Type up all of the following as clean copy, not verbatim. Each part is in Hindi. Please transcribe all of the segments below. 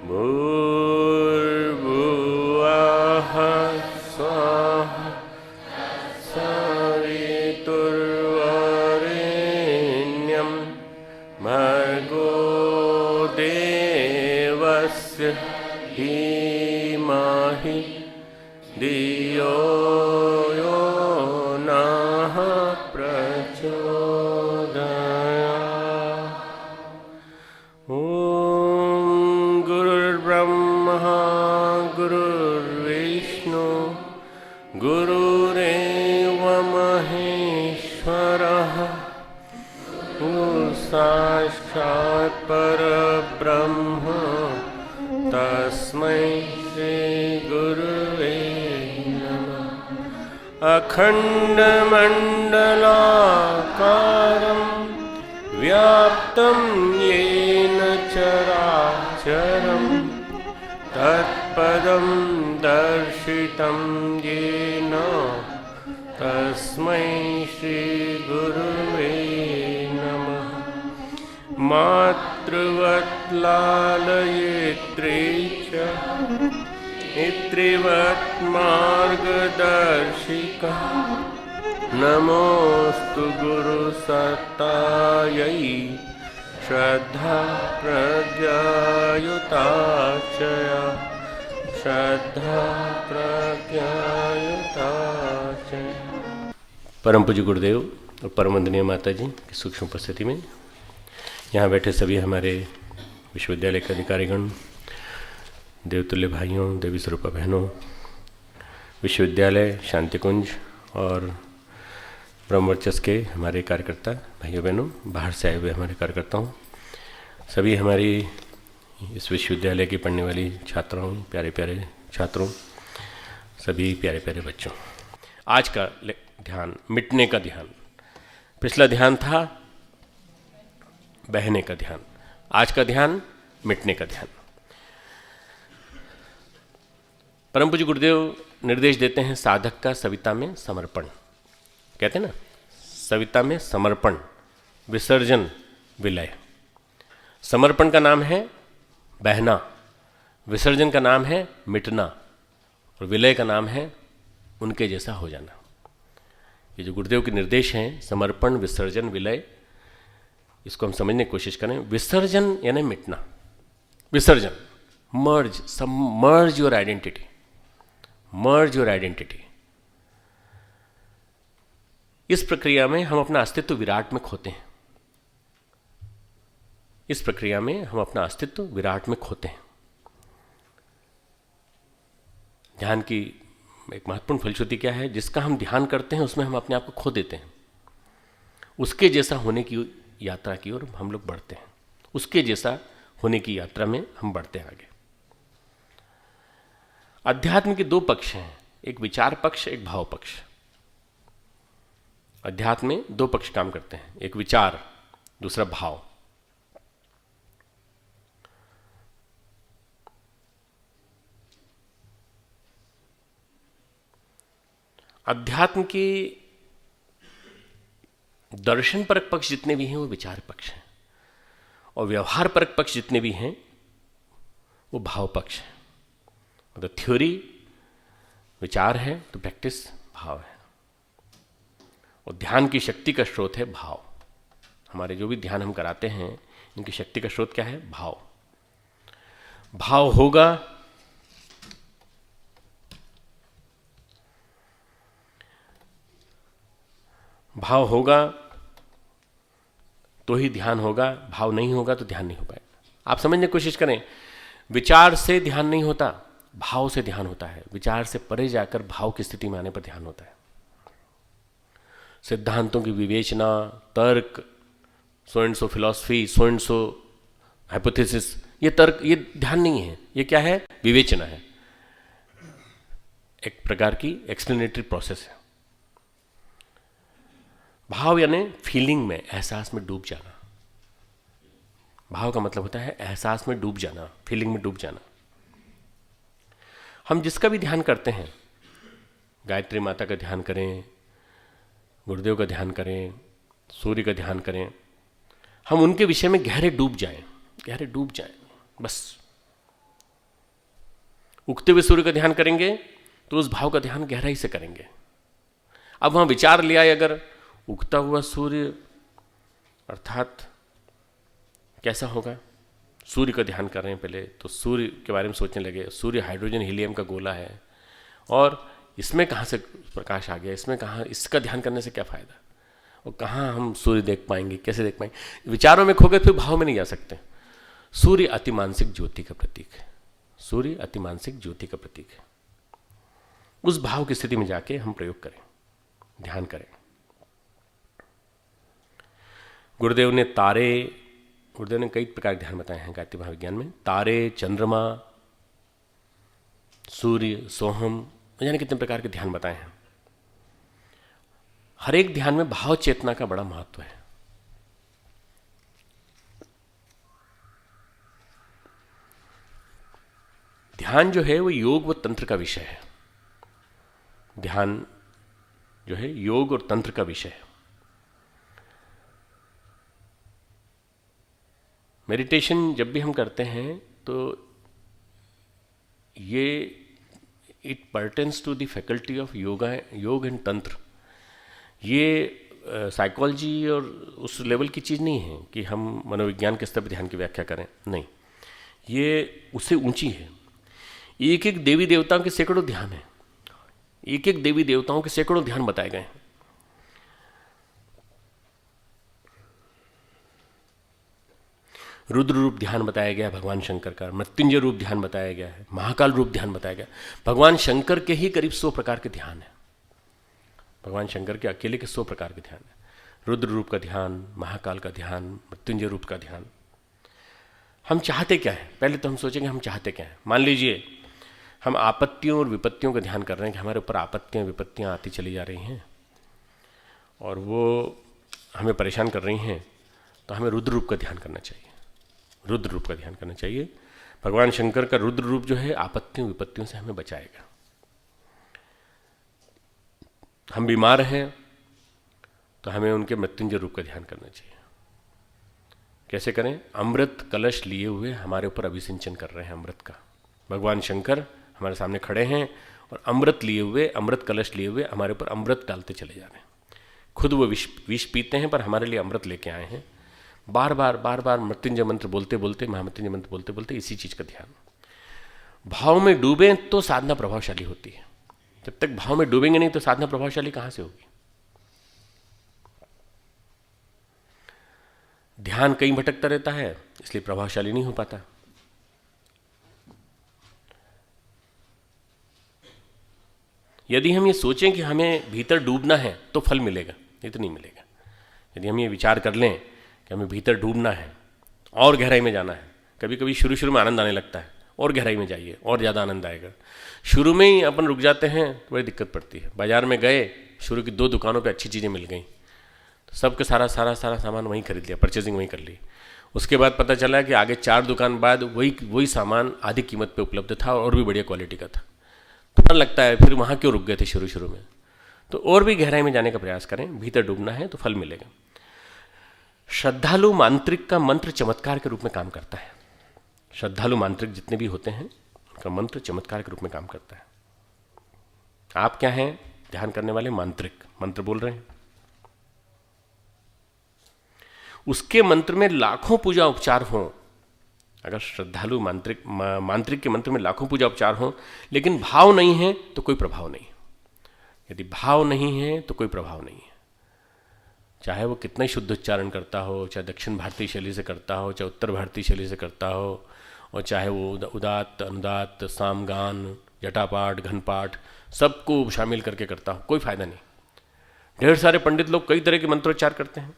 भूर्भुवः स्वः सवितुर्वरेण्यं भर्गो देवस्य धीमहि धियो यो नः प्रचोदयात्। ॐ गुरुर्ब्रह्मा गुरुर्विष्णु गुरुरेव महेश्वरः साक्षात् परब्रह्म तस्मै श्री गुरुवे नमः। अखण्डमण्डलाकारं व्याप्तं येन चराचरं तत्पदं दर्शितं येन तस्मै श्री गुरुवे नमः। मातृवत् लालयित्री च पितृवत् मार्गदर्शिका नमोऽस्तु गुरुसत्तायै श्रद्धा प्रज्ञायुता च श्रद्धा प्रज्ञायुता च। परम पूज्य गुरुदेव और परम वंदनीय माता जी की सूक्ष्म उपस्थिति में यहाँ बैठे सभी हमारे विश्वविद्यालय के अधिकारीगण, देवतुल्य भाइयों, देवी स्वरूपा बहनों, विश्वविद्यालय शांतिकुंज और ब्रह्मवर्चस के हमारे कार्यकर्ता भाइयों बहनों, बाहर से आए हुए हमारे कार्यकर्ताओं, सभी हमारी इस विश्वविद्यालय की पढ़ने वाली छात्राओं, प्यारे प्यारे छात्रों, सभी प्यारे प्यारे बच्चों। आज का ध्यान मिटने का ध्यान। पिछला ध्यान था बहने का ध्यान, आज का ध्यान मिटने का ध्यान। परम पूज्य गुरुदेव निर्देश देते हैं साधक का सविता में समर्पण। कहते हैं ना, सविता में समर्पण, विसर्जन, विलय। समर्पण का नाम है बहना, विसर्जन का नाम है मिटना और विलय का नाम है उनके जैसा हो जाना। ये जो गुरुदेव के निर्देश हैं, समर्पण, विसर्जन, विलय, इसको हम समझने की कोशिश करें। विसर्जन यानी मिटना। विसर्जन, merge your identity, merge your identity. इस प्रक्रिया में हम अपना अस्तित्व विराट में खोते हैं। इस प्रक्रिया में हम अपना अस्तित्व विराट में खोते हैं। ध्यान की एक महत्वपूर्ण फलश्रुति क्या है? जिसका हम ध्यान करते हैं उसमें हम अपने आप को खो देते हैं। उसके जैसा होने की यात्रा की ओर हम लोग बढ़ते हैं। उसके जैसा होने की यात्रा में हम बढ़ते हैं आगे। अध्यात्म के दो पक्ष हैं, एक विचार पक्ष, एक भाव पक्ष। अध्यात्म में दो पक्ष काम करते हैं, एक विचार, दूसरा भाव। अध्यात्म के दर्शन परक पक्ष जितने भी हैं वो विचार पक्ष हैं, और व्यवहार परक पक्ष जितने भी हैं वो भाव पक्ष है। मतलब थ्योरी विचार है तो प्रैक्टिस भाव है। और ध्यान की शक्ति का स्रोत है भाव। हमारे जो भी ध्यान हम कराते हैं इनकी शक्ति का स्रोत क्या है? भाव। भाव होगा भाव होगा तो ही ध्यान होगा, भाव नहीं होगा तो ध्यान नहीं हो पाएगा। आप समझने की कोशिश करें, विचार से ध्यान नहीं होता, भाव से ध्यान होता है। विचार से परे जाकर भाव की स्थिति में आने पर ध्यान होता है। सिद्धांतों की विवेचना, तर्क, so and so philosophy, so and so hypothesis, ये तर्क, ये ध्यान नहीं है। ये क्या है? विवेचना है, एक प्रकार की एक्सप्लेनेटरी प्रोसेस है। भाव यानी फीलिंग में, एहसास में डूब जाना। भाव का मतलब होता है एहसास में डूब जाना, फीलिंग में डूब जाना। हम जिसका भी ध्यान करते हैं, गायत्री माता का ध्यान करें, गुरुदेव का ध्यान करें, सूर्य का ध्यान करें, हम उनके विषय में गहरे डूब जाएं, गहरे डूब जाएं, बस उगते हुए सूर्य का ध्यान करेंगे तो उस भाव का ध्यान गहराई से करेंगे। अब वहाँ विचार ले आए, अगर उगता हुआ सूर्य अर्थात कैसा होगा, सूर्य का ध्यान कर रहे हैं पहले तो सूर्य के बारे में सोचने लगे, सूर्य हाइड्रोजन हीलियम का गोला है और इसमें कहाँ से प्रकाश आ गया, इसमें कहाँ, इसका ध्यान करने से क्या फ़ायदा, और कहाँ हम सूर्य देख पाएंगे, कैसे देख पाएंगे, विचारों में खो गए, फिर भाव में नहीं जा सकते। सूर्य अतिमानसिक ज्योति का प्रतीक है, सूर्य अतिमानसिक ज्योति का प्रतीक है। उस भाव की स्थिति में जाके हम प्रयोग करें, ध्यान करें। गुरुदेव ने कई प्रकार के ध्यान बताए हैं गायत्री महाविज्ञान में। तारे, चंद्रमा, सूर्य, सोहम, न जाने कितने प्रकार के ध्यान बताए हैं। हर एक ध्यान में भाव चेतना का बड़ा महत्व है। ध्यान जो है वो योग व तंत्र का विषय है। ध्यान जो है योग और तंत्र का विषय है। मेडिटेशन जब भी हम करते हैं तो ये it pertains to the faculty of yoga, योग एंड तंत्र। ये साइकोलॉजी और उस लेवल की चीज़ नहीं है कि हम मनोविज्ञान के स्तर पर ध्यान की व्याख्या करें, नहीं, ये उससे ऊंची है। एक एक देवी देवताओं के सैकड़ों ध्यान है, एक एक देवी देवताओं के सैकड़ों ध्यान बताए गए हैं। रुद्र रूप ध्यान बताया गया भगवान शंकर का, मृत्युंजय रूप ध्यान बताया गया है, महाकाल रूप ध्यान बताया गया। भगवान शंकर के ही करीब 100 प्रकार के ध्यान है। भगवान शंकर के अकेले के 100 प्रकार के ध्यान है। रुद्र रूप का ध्यान, महाकाल का ध्यान, मृत्युंजय रूप का ध्यान। हम चाहते क्या है, पहले तो हम सोचेंगे हम चाहते क्या है। मान लीजिए हम आपत्तियों और विपत्तियों का ध्यान कर रहे हैं कि हमारे ऊपर आपत्तियाँ विपत्तियाँ आती चली जा रही हैं और वो हमें परेशान कर रही हैं, तो हमें रुद्र रूप का ध्यान करना चाहिए। रुद्र रूप का ध्यान करना चाहिए। भगवान शंकर का रुद्र रूप जो है आपत्तियों विपत्तियों से हमें बचाएगा। हम बीमार हैं तो हमें उनके मृत्युंजय रूप का ध्यान करना चाहिए। कैसे करें? अमृत कलश लिए हुए हमारे ऊपर अभिसिंचन कर रहे हैं अमृत का। भगवान शंकर हमारे सामने खड़े हैं और अमृत लिए हुए, अमृत कलश लिए हुए हमारे ऊपर अमृत डालते चले जा रहे हैं। खुद वो विष पीते हैं पर हमारे लिए अमृत लेके आए हैं। बार बार मृत्युंजय मंत्र बोलते बोलते, महामृत्युंजय मंत्र बोलते बोलते इसी चीज़ का ध्यान। भाव में डूबे तो साधना प्रभावशाली होती है। जब तक भाव में डूबेंगे नहीं तो साधना प्रभावशाली कहाँ से होगी? ध्यान कहीं भटकता रहता है, इसलिए प्रभावशाली नहीं हो पाता। यदि हम ये सोचें कि हमें भीतर डूबना है तो फल मिलेगा, नहीं तो नहीं मिलेगा। यदि हम ये विचार कर लें कि हमें भीतर डूबना है और गहराई में जाना है, कभी कभी शुरू में आनंद आने लगता है, और गहराई में जाइए और ज़्यादा आनंद आएगा। शुरू में ही अपन रुक जाते हैं तो बड़ी दिक्कत पड़ती है। बाजार में गए, शुरू की 2 दुकानों पे अच्छी चीज़ें मिल गई तो सबके सारा सामान वहीं खरीद लिया, परचेजिंग वहीं कर ली। उसके बाद पता चला कि आगे 4 दुकान बाद वही सामान आधी कीमत पे उपलब्ध था और भी बढ़िया क्वालिटी का था। तो डर लगता है फिर वहाँ क्यों रुक गए थे शुरू में। तो और भी गहराई में जाने का प्रयास करें, भीतर डूबना है तो फल मिलेगा। श्रद्धालु मांत्रिक का मंत्र चमत्कार के रूप में काम करता है। श्रद्धालु मांत्रिक जितने भी होते हैं उनका मंत्र चमत्कार के रूप में काम करता है। आप क्या हैं? ध्यान करने वाले मांत्रिक, मंत्र बोल रहे हैं। उसके मंत्र में लाखों पूजा उपचार हों, अगर श्रद्धालु मांत्रिक के मंत्र में लाखों पूजा उपचार हों, लेकिन भाव नहीं है तो कोई प्रभाव नहीं। यदि भाव नहीं है तो कोई प्रभाव नहीं है। चाहे वो कितना ही शुद्ध उच्चारण करता हो, चाहे दक्षिण भारतीय शैली से करता हो, चाहे उत्तर भारतीय शैली से करता हो, और चाहे वो उदात्त अनुदात्त सामगान जटापाठ घनपाठ सबको शामिल करके करता हो, कोई फायदा नहीं। ढेर सारे पंडित लोग कई तरह के मंत्रोच्चार करते हैं।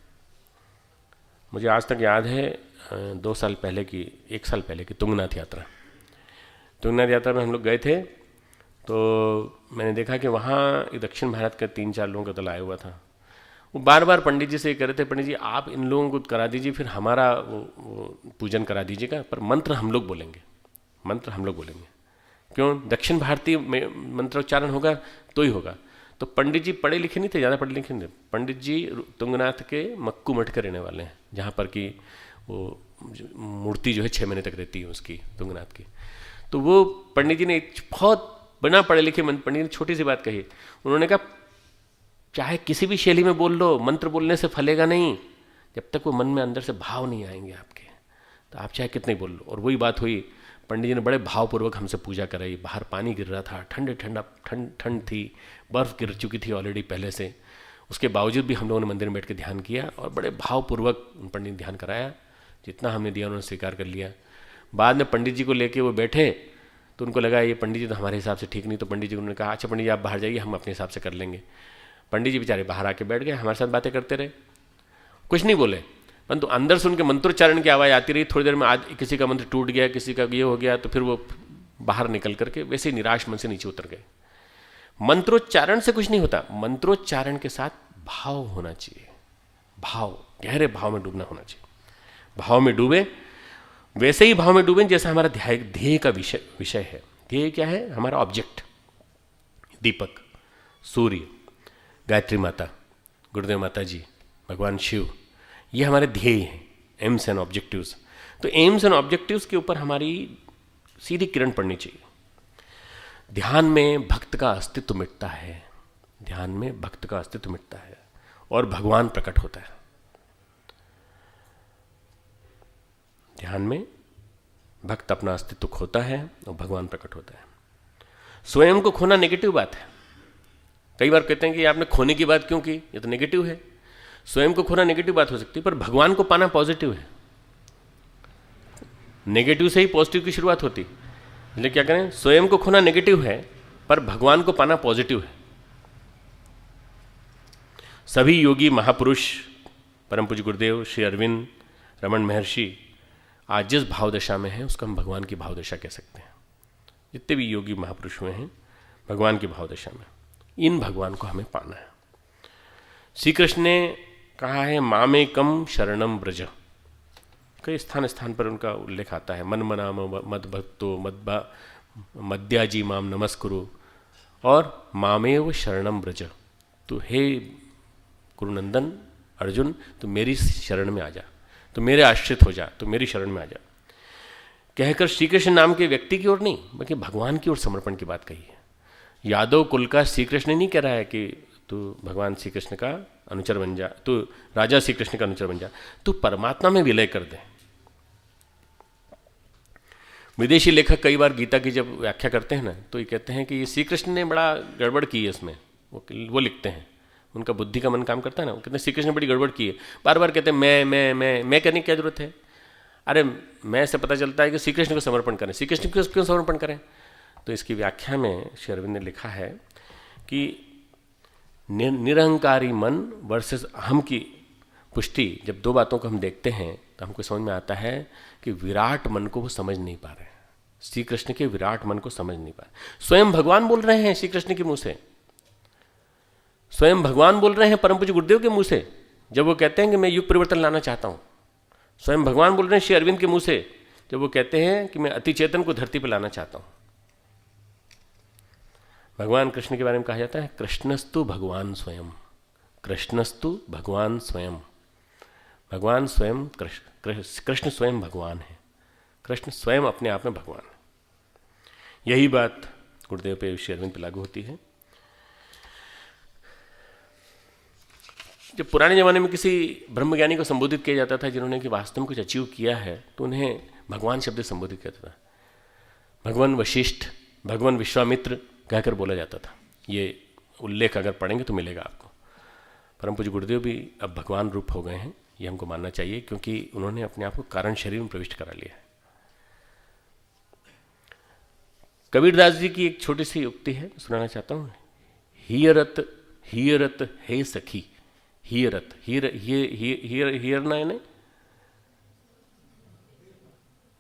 मुझे आज तक याद है 1 साल पहले की तुंगनाथ यात्रा में हम लोग गए थे। तो मैंने देखा कि वहाँ दक्षिण भारत के 3-4 लोगों का दल आया हुआ था। वो बार पंडित जी से कह रहे थे, पंडित जी आप इन लोगों को करा दीजिए, फिर हमारा वो पूजन करा दीजिएगा, पर मंत्र हम लोग बोलेंगे। क्यों? दक्षिण भारतीय मंत्रोच्चारण होगा तो ही होगा। तो पंडित जी पढ़े लिखे नहीं थे, ज़्यादा पढ़े लिखे नहीं थे। पंडित जी तुंगनाथ के मक्कू मठ के रहने वाले हैं, जहाँ पर कि वो मूर्ति जो है 6 महीने तक रहती है उसकी, तुंगनाथ की। तो वो पंडित जी ने बहुत बिना पढ़े लिखे पंडित ने छोटी सी बात कही। उन्होंने कहा चाहे किसी भी शैली में बोल लो, मंत्र बोलने से फलेगा नहीं जब तक वो मन में अंदर से भाव नहीं आएंगे आपके। तो आप चाहे कितने बोल लो। और वही बात हुई, पंडित जी ने बड़े भावपूर्वक हमसे पूजा कराई। बाहर पानी गिर रहा था, ठंड थी, बर्फ़ गिर चुकी थी ऑलरेडी पहले से। उसके बावजूद भी हम लोगों ने मंदिर में बैठ के ध्यान किया और बड़े भावपूर्वक पंडित ने ध्यान कराया। जितना हमने दिया उन्होंने स्वीकार कर लिया। बाद में पंडित जी को लेके वो बैठे तो उनको लगा ये पंडित जी तो हमारे हिसाब से ठीक नहीं। तो पंडित जी उन्होंने कहा अच्छा पंडित जी आप बाहर जाइए, हम अपने हिसाब से कर लेंगे। पंडित जी बेचारे बाहर आके बैठ गए, हमारे साथ बातें करते रहे, कुछ नहीं बोले, परंतु अंदर से उनके मंत्रोच्चारण की आवाज़ आती रही। थोड़ी देर में आज किसी का मंत्र टूट गया, किसी का ये हो गया, तो फिर वो बाहर निकल करके वैसे निराश मन से नीचे उतर गए। मंत्रोच्चारण से कुछ नहीं होता, मंत्रोच्चारण के साथ भाव होना चाहिए। भाव, गहरे भाव में डूबना होना चाहिए। भाव में डूबे, वैसे ही भाव में डूबे जैसा हमारा ध्येय का विषय है। ध्येय क्या है? हमारा ऑब्जेक्ट, दीपक, सूर्य, गायत्री माता, गुरुदेव माता जी, भगवान शिव, ये हमारे ध्येय हैं, एम्स एंड ऑब्जेक्टिव्स। तो एम्स एंड ऑब्जेक्टिव्स के ऊपर हमारी सीधी किरण पड़नी चाहिए। ध्यान में भक्त का अस्तित्व मिटता है, ध्यान में भक्त का अस्तित्व मिटता है और भगवान प्रकट होता है। ध्यान में भक्त अपना अस्तित्व खोता है और भगवान प्रकट होता है। स्वयं को खोना नेगेटिव बात है। कई बार कहते हैं कि आपने खोने की बात क्यों की, ये तो नेगेटिव है। स्वयं को खोना नेगेटिव बात हो सकती है, पर भगवान को पाना पॉजिटिव है। नेगेटिव से ही पॉजिटिव की शुरुआत होती। इसलिए क्या करें, स्वयं को खोना नेगेटिव है पर भगवान को पाना पॉजिटिव है। सभी योगी महापुरुष, परम पूज्य गुरुदेव, श्री अरविंद, रमन महर्षि आज जिस भाव दशा में है उसको हम भगवान की भाव दशा कह सकते हैं। जितने भी योगी महापुरुष हुए हैं भगवान की भाव दशा में, इन भगवान को हमें पाना है। श्री कृष्ण ने कहा है मामेकम शरणम ब्रज। कई स्थान स्थान पर उनका उल्लेख आता है। मन मना मद भक्तो मद्याजी माम नमस्कुरु और मामेव शरणम ब्रज। तो हे गुरुनंदन अर्जुन, तो मेरी शरण में आ जा, तो मेरे आश्रित हो जा, तो मेरी शरण में आ जा। कहकर श्री कृष्ण नाम के व्यक्ति की ओर नहीं बल्कि भगवान की ओर समर्पण की बात कही है। यादव कुल का श्री कृष्ण नहीं कह रहा है कि तू भगवान श्री कृष्ण का अनुचर बन जा, तू राजा श्री कृष्ण का अनुचर बन जा, तू परमात्मा में विलय कर दे। विदेशी लेखक कई बार गीता की जब व्याख्या करते हैं ना तो ये कहते हैं कि श्री कृष्ण ने बड़ा गड़बड़ की है इसमें। वो लिखते हैं, उनका बुद्धि का मन काम करता है ना, वो कहते हैं श्री कृष्ण ने बड़ी गड़बड़ की है। बार बार कहते हैं मैं करने की क्या जरूरत है। अरे मैं से पता चलता है कि श्री कृष्ण को समर्पण करें। श्री कृष्ण को क्यों समर्पण करें? तो इसकी व्याख्या में श्री अरविंद ने लिखा है कि निरहंकारी मन वर्सेस अहम की पुष्टि, जब दो बातों को हम देखते हैं तो हमको समझ में आता है कि विराट मन को वो समझ नहीं पा रहे। श्री कृष्ण के विराट मन को समझ नहीं पा रहे। स्वयं भगवान बोल रहे हैं श्री कृष्ण के मुंह से, स्वयं भगवान बोल रहे हैं परम पूज्य गुरुदेव के मुंह से जब वो कहते हैं कि मैं युग परिवर्तन लाना चाहता हूं। स्वयं भगवान बोल रहे हैं श्री अरविंद के मुंह से जब वो कहते हैं कि मैं अति चेतन को धरती पर लाना चाहता हूं। भगवान कृष्ण के बारे में कहा जाता है कृष्णस्तु भगवान स्वयं, कृष्णस्तु भगवान स्वयं। भगवान स्वयं कृष्ण स्वयं भगवान है, कृष्ण स्वयं अपने आप में भगवान है। यही बात गुरुदेव पे श्री अरविंद पे लागू होती है। जब पुराने ज़माने में किसी ब्रह्मज्ञानी को संबोधित किया जाता था जिन्होंने कि वास्तव में कुछ अचीव किया है, तो उन्हें भगवान शब्द संबोधित करता था। भगवान वशिष्ठ, भगवान विश्वामित्र कहकर बोला जाता था। ये उल्लेख अगर पढ़ेंगे तो मिलेगा आपको। परम पूज्य गुरुदेव भी अब भगवान रूप हो गए हैं, ये हमको मानना चाहिए, क्योंकि उन्होंने अपने आप को कारण शरीर में प्रविष्ट करा लिया है। कबीरदास जी की एक छोटी सी उक्ति है, सुनाना चाहता हूँ। हियरत हियरत हे सखी, हियरत हियरना है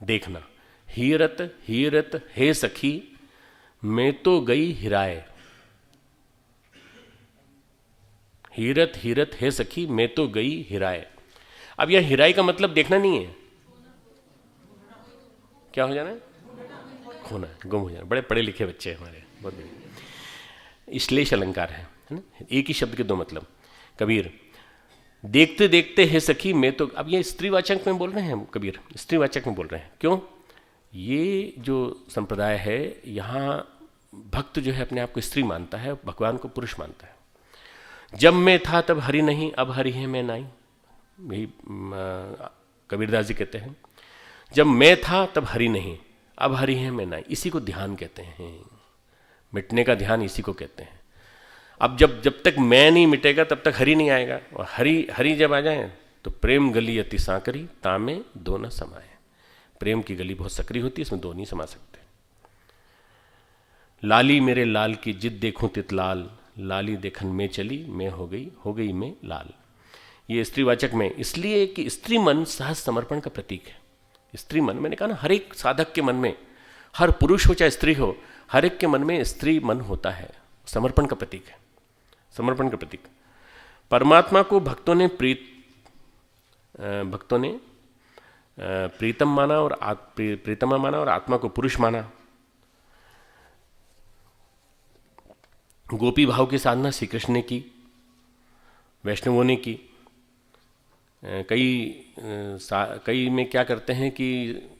देखना। हियरत हियरत हे सखी मैं तो गई हिराए। हीरत हीरत हे सखी मैं तो गई हिराए। अब यह हिराई का मतलब देखना नहीं है, क्या हो जाना है? खोना, गुम हो जाना। बड़े पढ़े लिखे बच्चे हैं हमारे, बहुत बढ़िया। श्लेष अलंकार है ना, एक ही शब्द के दो मतलब। कबीर देखते देखते हे सखी मैं तो, अब ये स्त्रीवाचक में बोल रहे हैं कबीर, स्त्रीवाचक में बोल रहे हैं। क्यों? ये जो संप्रदाय है, यहाँ भक्त जो है अपने आप को स्त्री मानता है, भगवान को पुरुष मानता है। जब मैं था तब हरि नहीं, अब हरि है मैं नहीं, यही कबीरदास जी कहते हैं। जब मैं था तब हरि नहीं, अब हरि है मैं नहीं, इसी को ध्यान कहते हैं। मिटने का ध्यान इसी को कहते हैं। अब जब तक मैं नहीं मिटेगा तब तक हरि नहीं आएगा, और हरि जब आ जाए तो प्रेम गली अति सांकरी, तामे दो न समाए। प्रेम की गली बहुत सकरी होती है, इसमें दो नहीं समा सकते। लाली मेरे लाल की जिद देखूं तितलाल, लाली देखन में चली मैं हो गई मैं लाल। ये स्त्रीवाचक में इसलिए कि स्त्री मन सहज समर्पण का प्रतीक है। स्त्री मन, मैंने कहा ना, हर एक साधक के मन में, हर पुरुष हो चाहे स्त्री हो, हर एक के मन में स्त्री मन होता है। समर्पण का प्रतीक है, समर्पण का प्रतीक। परमात्मा को भक्तों ने प्रीतम माना और प्रीतमा माना, और आत्मा को पुरुष माना। गोपी भाव की साधना श्री कृष्ण ने की, वैष्णवों ने की। कई में क्या करते हैं कि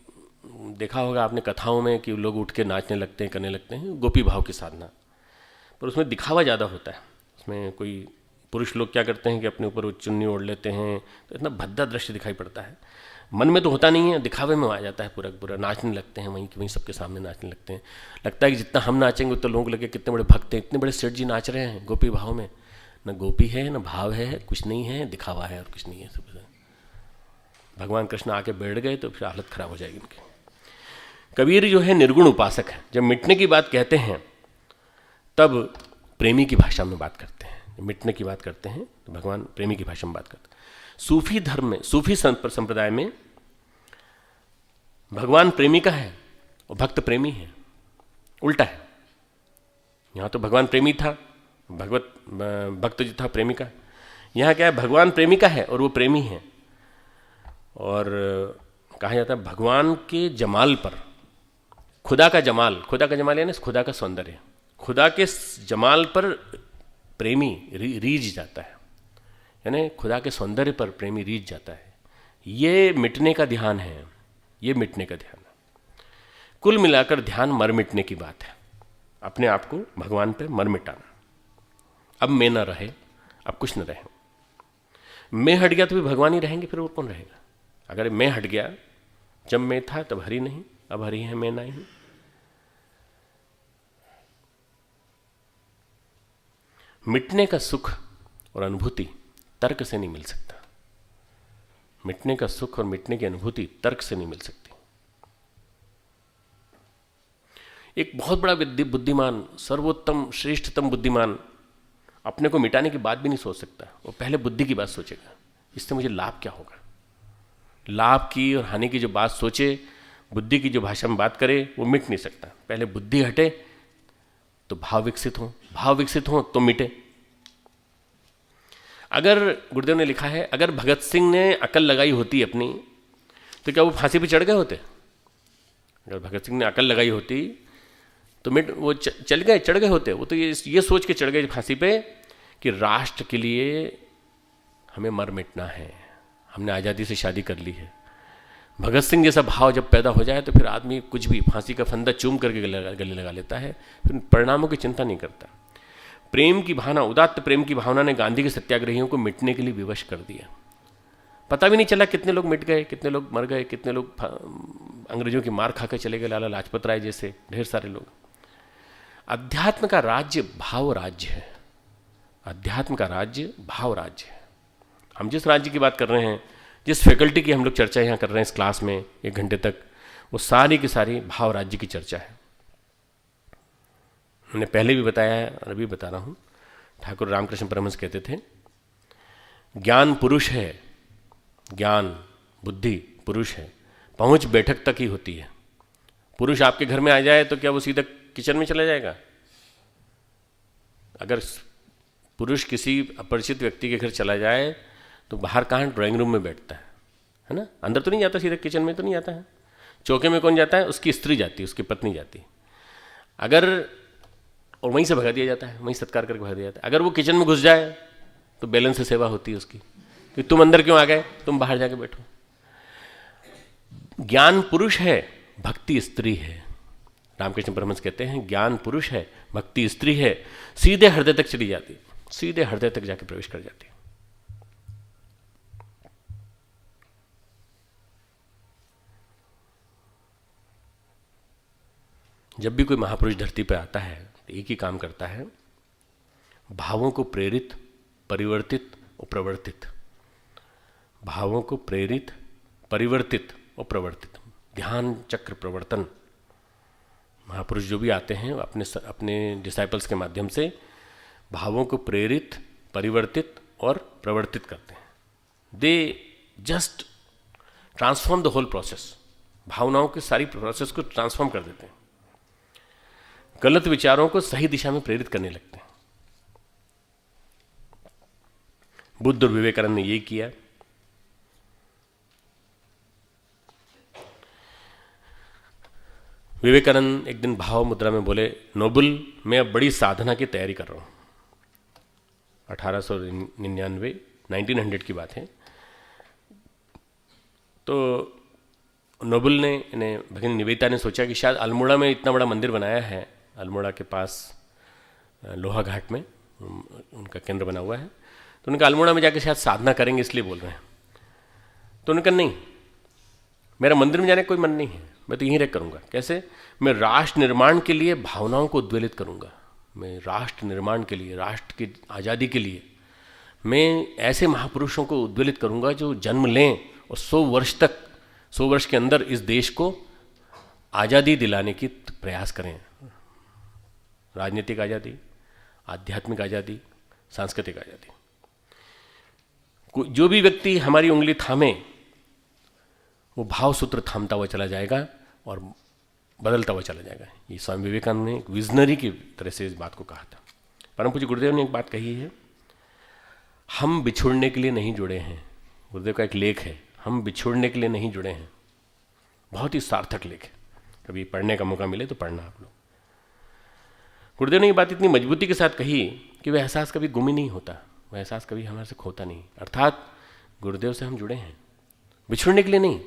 देखा होगा आपने कथाओं में कि लोग उठ के नाचने लगते हैं, करने लगते हैं गोपी भाव की साधना, पर उसमें दिखावा ज़्यादा होता है। उसमें कोई पुरुष लोग क्या करते हैं कि अपने ऊपर चुन्नी ओढ़ लेते हैं, तो इतना भद्दा दृश्य दिखाई पड़ता है। मन में तो होता नहीं है, दिखावे में आ जाता है पूरा नाचने लगते हैं, वहीं सबके सामने नाचने लगते हैं। लगता है कि जितना हम नाचेंगे उतना लोगों को लगे कितने बड़े भक्त हैं, इतने बड़े सेठ जी नाच रहे हैं गोपी भाव में। न गोपी है, न भाव है, कुछ नहीं है, दिखावा है और कुछ नहीं है। सब भगवान कृष्ण आके बैठ गए तो फिर हालत खराब हो जाएगी उनकी। कबीर जो है निर्गुण उपासक है। जब मिटने की बात कहते हैं तब प्रेमी की भाषा में बात करते हैं। जब मिटने की बात करते हैं तो भगवान प्रेमी की भाषा में बात करते हैं। सूफी धर्म में, सूफी संप्रदाय में भगवान प्रेमी का है और भक्त प्रेमी है, उल्टा है। यहाँ तो भगवान प्रेमी था, भक्त जो था प्रेमी का। यहाँ क्या है, भगवान प्रेमी का है और वो प्रेमी है। और कहा जाता है भगवान के जमाल पर, खुदा का जमाल यानी खुदा का सौंदर्य, खुदा के जमाल पर प्रेमी रीझ जाता है, यानी खुदा के सौंदर्य पर प्रेमी रीझ जाता है। ये मिटने का ध्यान है, ये मिटने का ध्यान है। कुल मिलाकर ध्यान मर मिटने की बात है, अपने आप को भगवान पे मर मिटाना। अब मैं ना रहे, अब कुछ न रहे। मैं हट गया तो भी भगवान ही रहेंगे, फिर वो कौन रहेगा? अगर मैं हट गया, जब मैं था तब हरि नहीं, अब हरि है मैं नहीं। मिटने का सुख और अनुभूति तर्क से नहीं मिल सकता। मिटने का सुख और मिटने की अनुभूति तर्क से नहीं मिल सकती। एक बहुत बड़ा बुद्धिमान, सर्वोत्तम श्रेष्ठतम बुद्धिमान अपने को मिटाने की बात भी नहीं सोच सकता। वो पहले बुद्धि की बात सोचेगा, इससे मुझे लाभ क्या होगा। लाभ की और हानि की जो बात सोचे, बुद्धि की जो भाषा में बात करे, वो मिट नहीं सकता। पहले बुद्धि हटे तो भाव विकसित हो तो मिटे। अगर गुरुदेव ने लिखा है, अगर भगत सिंह ने अकल लगाई होती अपनी तो क्या वो फांसी पे चढ़ गए होते? अगर भगत सिंह ने अकल लगाई होती तो वो चढ़ गए होते। वो तो ये सोच के चढ़ गए फांसी पे कि राष्ट्र के लिए हमें मर मिटना है, हमने आज़ादी से शादी कर ली है। भगत सिंह जैसा भाव जब पैदा हो जाए तो फिर आदमी कुछ भी, फांसी का फंदा चूम करके गले लगा लेता है, फिर परिणामों की चिंता नहीं करता। प्रेम की भावना, उदात्त प्रेम की भावना ने गांधी के सत्याग्रहियों को मिटने के लिए विवश कर दिया। पता भी नहीं चला कितने लोग मिट गए, कितने लोग मर गए, कितने लोग अंग्रेजों की मार खाकर चले गए, लाला लाजपत राय जैसे ढेर सारे लोग। अध्यात्म का राज्य भाव राज्य है। अध्यात्म का राज्य भाव राज्य है। हम जिस राज्य की बात कर रहे हैं, जिस फैकल्टी की हम लोग चर्चा यहाँ कर रहे हैं इस क्लास में 1 घंटे तक, वो सारी की सारी भाव राज्य की चर्चा है। मैंने पहले भी बताया है और अभी बता रहा हूँ। ठाकुर रामकृष्ण परमहंस कहते थे, ज्ञान पुरुष है, ज्ञान बुद्धि पुरुष है, पहुँच बैठक तक ही होती है। पुरुष आपके घर में आ जाए तो क्या वो सीधा किचन में चला जाएगा? अगर पुरुष किसी अपरिचित व्यक्ति के घर चला जाए तो बाहर कहाँ, ड्राइंग रूम में बैठता है ना? अंदर तो नहीं जाता, सीधा किचन में तो नहीं जाता है। चौके में कौन जाता है? उसकी स्त्री जाती है, उसकी पत्नी जाती है। अगर, और वहीं से भगा दिया जाता है, वहीं सत्कार करके भगा दिया जाता है। अगर वो किचन में घुस जाए तो बैलेंस से सेवा होती है उसकी कि तुम अंदर क्यों आ गए, तुम बाहर जाके बैठो। ज्ञान पुरुष है, भक्ति स्त्री है। रामकृष्ण परमहंस कहते हैं ज्ञान पुरुष है, भक्ति स्त्री है, सीधे हृदय तक चली जाती है, सीधे हृदय तक जाके प्रवेश कर जाती है। जब भी कोई महापुरुष धरती पर आता है तो एक ही काम करता है, भावों को प्रेरित, परिवर्तित और प्रवर्तित, भावों को प्रेरित, परिवर्तित और प्रवर्तित, ध्यान चक्र प्रवर्तन। महापुरुष जो भी आते हैं अपने डिसाइपल्स के माध्यम से भावों को प्रेरित, परिवर्तित और प्रवर्तित करते हैं। They just transform the whole process, भावनाओं की सारी प्रोसेस को ट्रांसफॉर्म कर देते हैं, गलत विचारों को सही दिशा में प्रेरित करने लगते हैं। बुद्ध और विवेकानंद ने यही किया। विवेकानंद एक दिन भाव मुद्रा में बोले, नोबल मैं अब बड़ी साधना की तैयारी कर रहा हूं। 1899 1900 की बात है। तो नोबल ने, भगिनी निवेदिता ने सोचा कि शायद अल्मोड़ा में इतना बड़ा मंदिर बनाया है, अल्मोड़ा के पास लोहा घाट में उनका केंद्र बना हुआ है, तो उनका अल्मोड़ा में जाके शायद साधना करेंगे इसलिए बोल रहे हैं। तो उन्होंने कहा नहीं, मेरा मंदिर में जाने का कोई मन नहीं है, मैं तो यहीं रह करूँगा। कैसे? मैं राष्ट्र निर्माण के लिए भावनाओं को उद्वेलित करूँगा, मैं राष्ट्र निर्माण के लिए, राष्ट्र की आज़ादी के लिए मैं ऐसे महापुरुषों को उद्वेलित करूँगा जो जन्म लें और 100 वर्ष के अंदर इस देश को आज़ादी दिलाने की प्रयास करें। राजनीतिक आज़ादी, आध्यात्मिक आज़ादी, सांस्कृतिक आज़ादी। जो भी व्यक्ति हमारी उंगली थामे वो भाव सूत्र थामता हुआ चला जाएगा और बदलता हुआ चला जाएगा। ये स्वामी विवेकानंद ने एक विजनरी की तरह से इस बात को कहा था। परम पूज्य गुरुदेव ने एक बात कही है, हम बिछुड़ने के लिए नहीं जुड़े हैं। गुरुदेव का एक लेख है, हम बिछुड़ने के लिए नहीं जुड़े हैं। बहुत ही सार्थक लेख है, कभी पढ़ने का मौका मिले तो पढ़ना आप लोग। गुरुदेव ने ये बात इतनी मजबूती के साथ कही कि वह एहसास कभी गुम ही नहीं होता, वह एहसास कभी हमारे से खोता नहीं। अर्थात गुरुदेव से हम जुड़े हैं बिछुड़ने के लिए नहीं,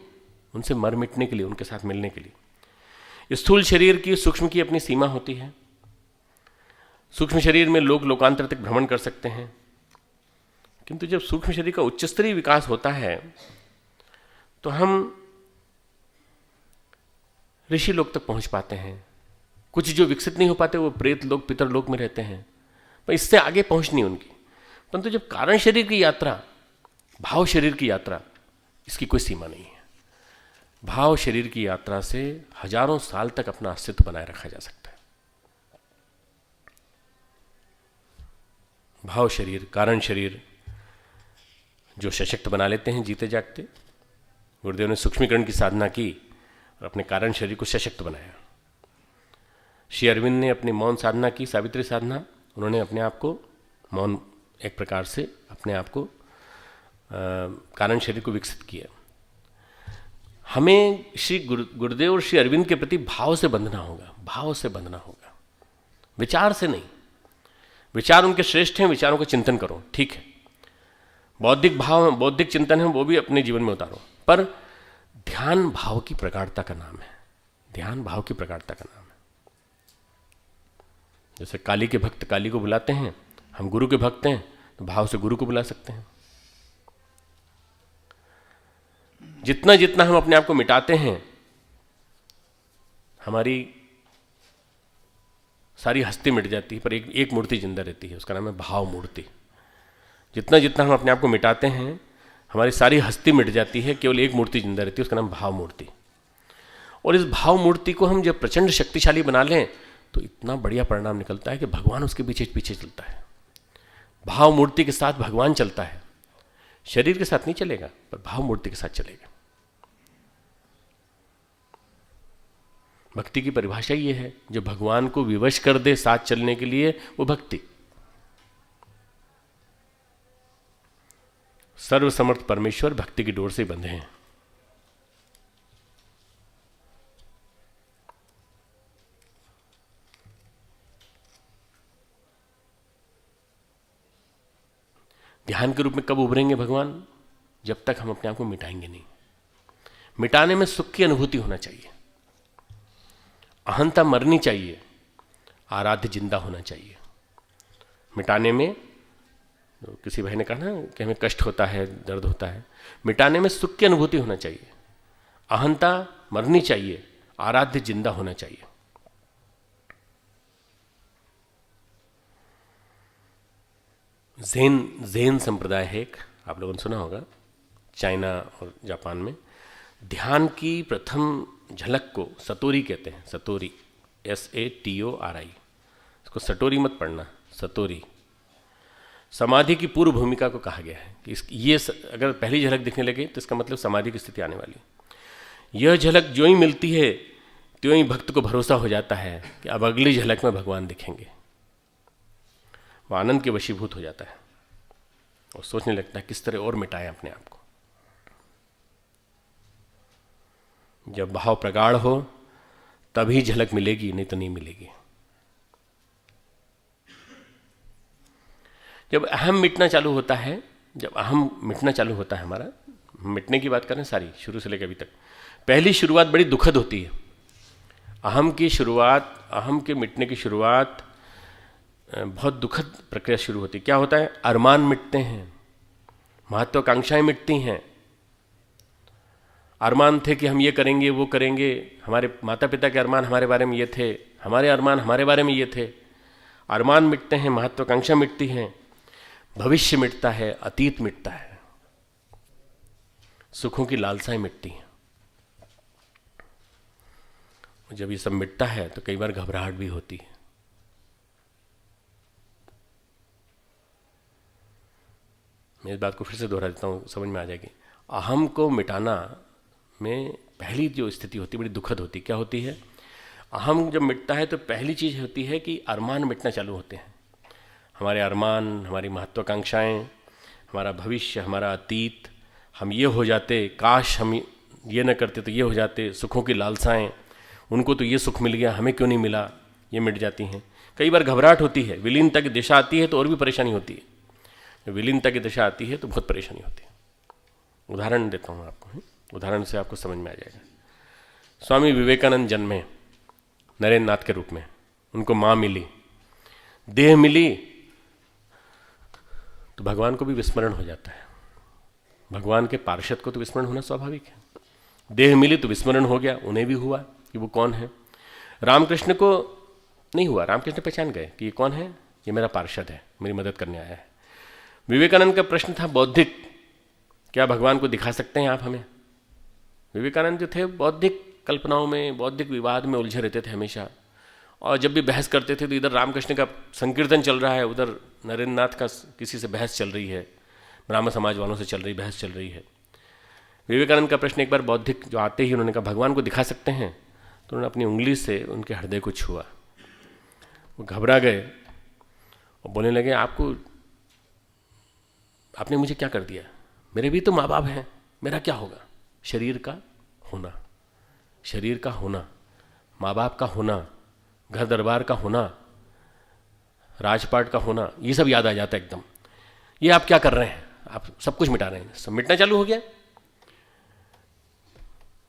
उनसे मर मिटने के लिए, उनके साथ मिलने के लिए। स्थूल शरीर की, सूक्ष्म की अपनी सीमा होती है। सूक्ष्म शरीर में लोग लोकांतर तक भ्रमण कर सकते हैं, किंतु जब सूक्ष्म शरीर का उच्च स्तरीय विकास होता है तो हम ऋषि लोक तक पहुंच पाते हैं। कुछ जो विकसित नहीं हो पाते वो प्रेत लोक, पितर लोक में रहते हैं, पर इससे आगे पहुंच नहीं उनकी। परंतु जब कारण शरीर की यात्रा, भाव शरीर की यात्रा, इसकी कोई सीमा नहीं है। भाव शरीर की यात्रा से हजारों साल तक अपना अस्तित्व बनाए रखा जा सकता है। भाव शरीर, कारण शरीर जो सशक्त बना लेते हैं जीते जागते। गुरुदेव ने सूक्ष्मीकरण की साधना की और अपने कारण शरीर को सशक्त बनाया। श्री अरविंद ने अपनी मौन साधना की, सावित्री साधना, उन्होंने अपने आप को मौन, एक प्रकार से अपने आप को कारण शरीर को विकसित किया। हमें श्री गुरुदेव और श्री अरविंद के प्रति भाव से बंधना होगा, भाव से बंधना होगा, विचार से नहीं। विचार उनके श्रेष्ठ हैं, विचारों का चिंतन करो, ठीक है। बौद्धिक भाव, बौद्धिक चिंतन है, वो भी अपने जीवन में उतारो, पर ध्यान भाव की प्रगाढ़ता का नाम है। ध्यान भाव की प्रगाढ़ता का नाम है। जैसे काली के भक्त काली को बुलाते हैं, हम गुरु के भक्त हैं तो भाव से गुरु को बुला सकते हैं। जितना जितना हम अपने आप को मिटाते हैं, हमारी सारी हस्ती मिट जाती है, पर एक मूर्ति जिंदा रहती है, उसका नाम है भाव मूर्ति। जितना जितना हम अपने आप को मिटाते हैं, हमारी सारी हस्ती मिट जाती है, केवल एक मूर्ति जिंदा रहती है, उसका नाम भाव मूर्ति। और इस भाव मूर्ति को हम जब प्रचंड शक्तिशाली बना लें तो इतना बढ़िया परिणाम निकलता है कि भगवान उसके पीछे पीछे चलता है। भाव मूर्ति के साथ भगवान चलता है, शरीर के साथ नहीं चलेगा, पर भाव मूर्ति के साथ चलेगा। भक्ति की परिभाषा ये है, जो भगवान को विवश कर दे साथ चलने के लिए, वो भक्ति। सर्वसमर्थ परमेश्वर भक्ति की डोर से बंधे हैं। ध्यान के रूप में कब उभरेंगे भगवान? जब तक हम अपने आप को मिटाएंगे नहीं। मिटाने में सुख की अनुभूति होना चाहिए। अहंता मरनी चाहिए, आराध्य जिंदा होना चाहिए। मिटाने में, किसी भाई ने कहा ना कि हमें कष्ट होता है, दर्द होता है, मिटाने में सुख की अनुभूति होना चाहिए। अहंता मरनी चाहिए, आराध्य जिंदा होना चाहिए। ज़ेन संप्रदाय है एक, आप लोगों ने सुना होगा, चाइना और जापान में। ध्यान की प्रथम झलक को सतोरी कहते हैं। सतोरी, SATORI। इसको सटोरी मत पढ़ना, सतोरी। समाधि की पूर्व भूमिका को कहा गया है कि अगर पहली झलक दिखने लगे तो इसका मतलब समाधि की स्थिति आने वाली। यह झलक जो ही मिलती है त्यों ही भक्त को भरोसा हो जाता है कि अब अगली झलक में भगवान दिखेंगे। वह आनंद के वशीभूत हो जाता है और सोचने लगता है किस तरह और मिटाएं अपने आप को। जब भाव प्रगाढ़ हो तभी झलक मिलेगी, नहीं तो नहीं मिलेगी। जब अहम मिटना चालू होता है, जब अहम मिटना चालू होता है हमारा, मिटने की बात करें सारी शुरू से लेकर अभी तक, पहली शुरुआत बड़ी दुखद होती है। अहम की शुरुआत, अहम के मिटने की शुरुआत बहुत दुखद प्रक्रिया शुरू होती है। क्या होता है? अरमान मिटते हैं, महत्वाकांक्षाएं मिटती हैं। अरमान थे कि हम ये करेंगे वो करेंगे, हमारे माता पिता के अरमान हमारे बारे में ये थे, हमारे अरमान हमारे बारे में ये थे। अरमान मिटते हैं, महत्वाकांक्षा मिटती हैं, भविष्य मिटता है, अतीत मिटता है, सुखों की लालसाएं मिटती हैं। जब ये सब मिटता है तो कई बार घबराहट भी होती है। मैं इस बात को फिर से दोहरा देता हूँ, समझ में आ जाएगी। अहम को मिटाना में पहली जो स्थिति होती है बड़ी दुखद होती है। क्या होती है? अहम जब मिटता है तो पहली चीज़ होती है कि अरमान मिटना चालू होते हैं। हमारे अरमान, हमारी महत्वाकांक्षाएं, हमारा भविष्य, हमारा अतीत, हम ये हो जाते, काश हम ये न करते तो ये हो जाते, सुखों की लालसाएं, उनको तो ये सुख मिल गया, हमें क्यों नहीं मिला, ये मिट जाती हैं। कई बार घबराहट होती है, विलीनता की दिशा आती है तो और भी परेशानी होती है। जब विलीनता की दिशा आती है तो बहुत परेशानी होती है। उदाहरण देता हूँ आपको, उदाहरण से आपको समझ में आ जाएगा। स्वामी विवेकानंद जन्मे नरेंद्र नाथ के रूप में, उनको माँ मिली, देह मिली, तो भगवान को भी विस्मरण हो जाता है। भगवान के पार्षद को तो विस्मरण होना स्वाभाविक है। देह मिली तो विस्मरण हो गया, उन्हें भी हुआ कि वो कौन है। रामकृष्ण को नहीं हुआ, रामकृष्ण पहचान गए कि ये कौन है, ये मेरा पार्षद है, मेरी मदद करने आया है। विवेकानंद का प्रश्न था बौद्धिक, क्या भगवान को दिखा सकते हैं आप हमें? विवेकानंद जो थे बौद्धिक कल्पनाओं में, बौद्धिक विवाद में उलझे रहते थे हमेशा। और जब भी बहस करते थे तो इधर रामकृष्ण का संकीर्तन चल रहा है, उधर नरेंद्र नाथ का किसी से बहस चल रही है, ब्राह्मण समाज वालों से चल रही बहस चल रही है। विवेकानंद का प्रश्न एक बार बौद्धिक जो आते ही उन्होंने कहा भगवान को दिखा सकते हैं, तो उन्होंने अपनी उंगली से उनके हृदय को छुआ। वो घबरा गए और बोलने लगे, आपने मुझे क्या कर दिया? मेरे भी तो माँ बाप हैं, मेरा क्या होगा? शरीर का होना, शरीर का होना, माँ बाप का होना, घर दरबार का होना, राजपाट का होना, ये सब याद आ जाता है एकदम। ये आप क्या कर रहे हैं? आप सब कुछ मिटा रहे हैं। सब मिटना चालू हो गया।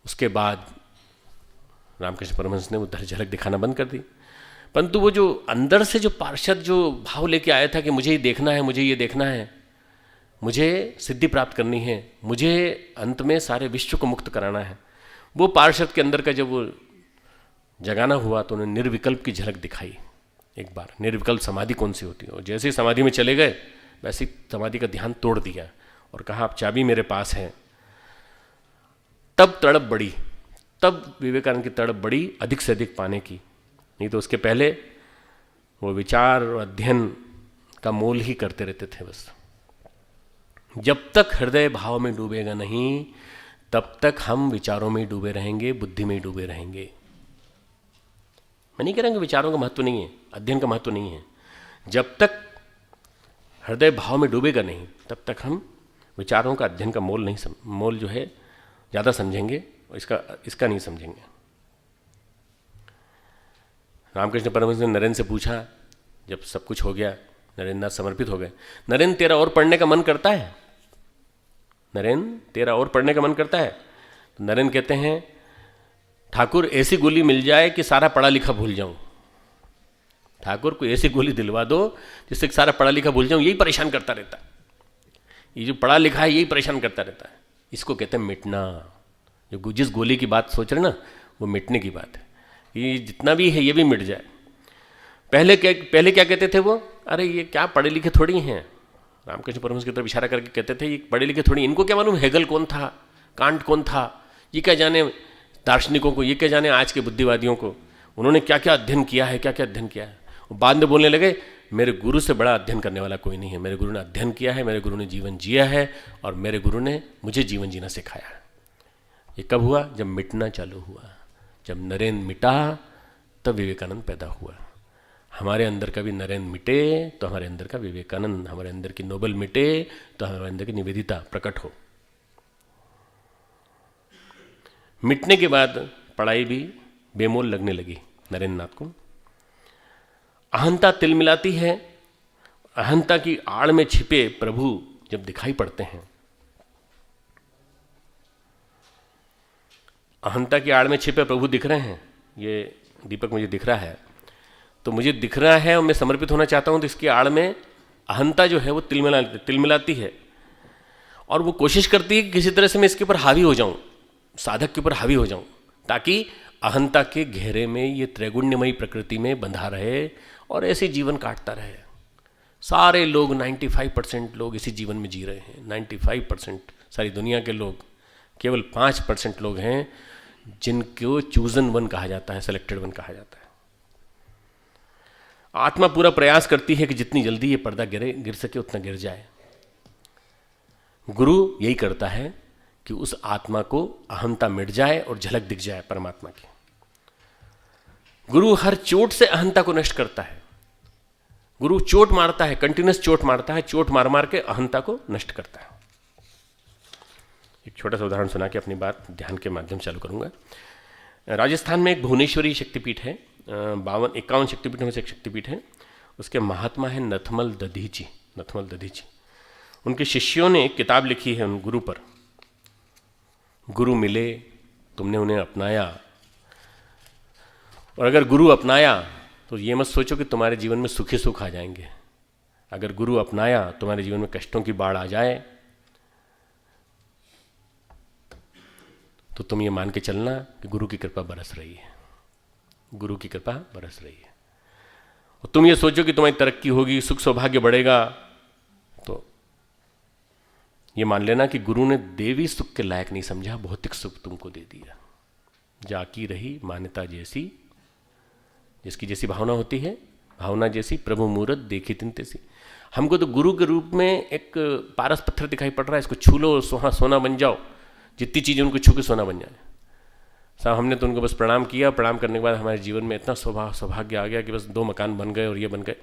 उसके बाद रामकृष्ण परमहंस ने वो झलक दिखाना बंद कर दी। परंतु वो जो अंदर से जो पार्षद जो भाव लेके आया था कि मुझे ये देखना है, मुझे ये देखना है, मुझे सिद्धि प्राप्त करनी है, मुझे अंत में सारे विश्व को मुक्त कराना है, वो पार्षद के अंदर का जब वो जगाना हुआ तो उन्होंने निर्विकल्प की झलक दिखाई। एक बार निर्विकल्प समाधि कौन सी होती है, और जैसे ही समाधि में चले गए वैसे ही समाधि का ध्यान तोड़ दिया और कहा अब चाबी मेरे पास है। तब तड़प बढ़ी, तब विवेकानंद की तड़प बढ़ी अधिक से अधिक पाने की। नहीं तो उसके पहले वो विचार और अध्ययन का मोल ही करते रहते थे बस। जब तक हृदय भाव में डूबेगा नहीं तब तक हम विचारों में डूबे रहेंगे, बुद्धि में डूबे रहेंगे। मैं नहीं कह रहा कि विचारों का महत्व नहीं है, अध्ययन का महत्व नहीं है। जब तक हृदय भाव में डूबेगा नहीं तब तक हम विचारों का, अध्ययन का मोल जो है ज़्यादा समझेंगे और इसका नहीं समझेंगे। रामकृष्ण परमहंस ने नरेंद्र से पूछा, जब सब कुछ हो गया, नरेंद्र नाथ समर्पित हो गए, नरेंद्र तेरा और पढ़ने का मन करता है? नरेंद्र तेरा और पढ़ने का मन करता है? तो नरेंद्र कहते हैं ठाकुर ऐसी गोली मिल जाए कि सारा पढ़ा लिखा भूल जाऊं, ठाकुर को ऐसी गोली दिलवा दो जिससे सारा पढ़ा लिखा भूल जाऊं, यही परेशान करता रहता है। ये जो पढ़ा लिखा है यही परेशान करता रहता है। इसको कहते हैं मिटना। जो जिस गोली की बात सोच रहे ना, वो मिटने की बात है। ये जितना भी है ये भी मिट जाए। पहले क्या कहते थे वो, अरे ये क्या पढ़े लिखे थोड़ी हैं। रामकृष्ण परमहंस की तरफ इशारा करके कहते थे ये पढ़े लिखे थोड़ी, इनको क्या मालूम हेगल कौन था, कांट कौन था, ये क्या जाने दार्शनिकों को, ये क्या जाने आज के बुद्धिवादियों को, उन्होंने क्या क्या अध्ययन किया है, क्या क्या अध्ययन किया है। बाद में बोलने लगे मेरे गुरु से बड़ा अध्ययन करने वाला कोई नहीं है, मेरे गुरु ने अध्ययन किया है, मेरे गुरु ने जीवन जिया है और मेरे गुरु ने मुझे जीवन जीना सिखाया। ये कब हुआ? जब मिटना चालू हुआ। जब नरेंद्र मिटा तब विवेकानंद पैदा हुआ। हमारे अंदर का भी नरेंद्र मिटे तो हमारे अंदर का विवेकानंद, हमारे अंदर की नोबल मिटे तो हमारे अंदर की निवेदिता प्रकट हो। मिटने के बाद पढ़ाई भी बेमोल लगने लगी नरेंद्र नाथ को। अहंता तिल मिलाती है। अहंता की आड़ में छिपे प्रभु जब दिखाई पड़ते हैं, अहंता की आड़ में छिपे प्रभु दिख रहे हैं। ये दीपक मुझे दिख रहा है, तो मुझे दिख रहा है और मैं समर्पित होना चाहता हूं, तो इसकी आड़ में अहंता जो है वो तिल मिलाती है और वो कोशिश करती है कि किसी तरह से मैं इसके ऊपर हावी हो जाऊं, साधक के ऊपर हावी हो जाऊं, ताकि अहंता के घेरे में ये त्रैगुण्यमयी प्रकृति में बंधा रहे और ऐसे जीवन काटता रहे। सारे लोग 95% लोग इसी जीवन में जी रहे हैं। 95% सारी दुनिया के लोग, केवल 5% लोग हैं जिनको चूजन वन कहा जाता है, सेलेक्टेड वन कहा जाता है। आत्मा पूरा प्रयास करती है कि जितनी जल्दी ये पर्दा गिर सके उतना गिर जाए। गुरु यही करता है कि उस आत्मा को अहंता मिट जाए और झलक दिख जाए परमात्मा की। गुरु हर चोट से अहंता को नष्ट करता है। गुरु चोट मारता है, कंटिन्यूस चोट मारता है, चोट मार मार के अहंता को नष्ट करता है। एक छोटा सा उदाहरण सुना के अपनी बात ध्यान के माध्यम चालू करूंगा। राजस्थान में एक भुवनेश्वरी शक्तिपीठ है, 51 शक्तिपीठों में से एक शक्तिपीठ है। उसके महात्मा है नथमल दधीची। नथमल दधीची, उनके शिष्यों ने एक किताब लिखी है उन गुरु पर। गुरु मिले, तुमने उन्हें अपनाया, और अगर गुरु अपनाया तो ये मत सोचो कि तुम्हारे जीवन में सुख ही सुख आ जाएंगे। अगर गुरु अपनाया तुम्हारे जीवन में कष्टों की बाढ़ आ जाए तो तुम ये मान के चलना कि गुरु की कृपा बरस रही है, गुरु की कृपा बरस रही है। और तुम ये सोचो कि तुम्हारी तरक्की होगी, सुख सौभाग्य बढ़ेगा, तो ये मान लेना कि गुरु ने देवी सुख के लायक नहीं समझा, भौतिक सुख तुमको दे दिया। जाकी रही मान्यता जैसी, जिसकी जैसी भावना होती है, भावना जैसी प्रभु मूरत देखी तिन तैसी। हमको तो गुरु के रूप में एक पारस पत्थर दिखाई पड़ रहा है, इसको छू लो सोना बन जाओ, जितनी चीज़ें उनको छू के सोना बन जाए। साहब हमने तो उनको बस प्रणाम किया, प्रणाम करने के बाद हमारे जीवन में इतना सौभाग्य आ गया कि बस 2 मकान बन गए और ये बन गए।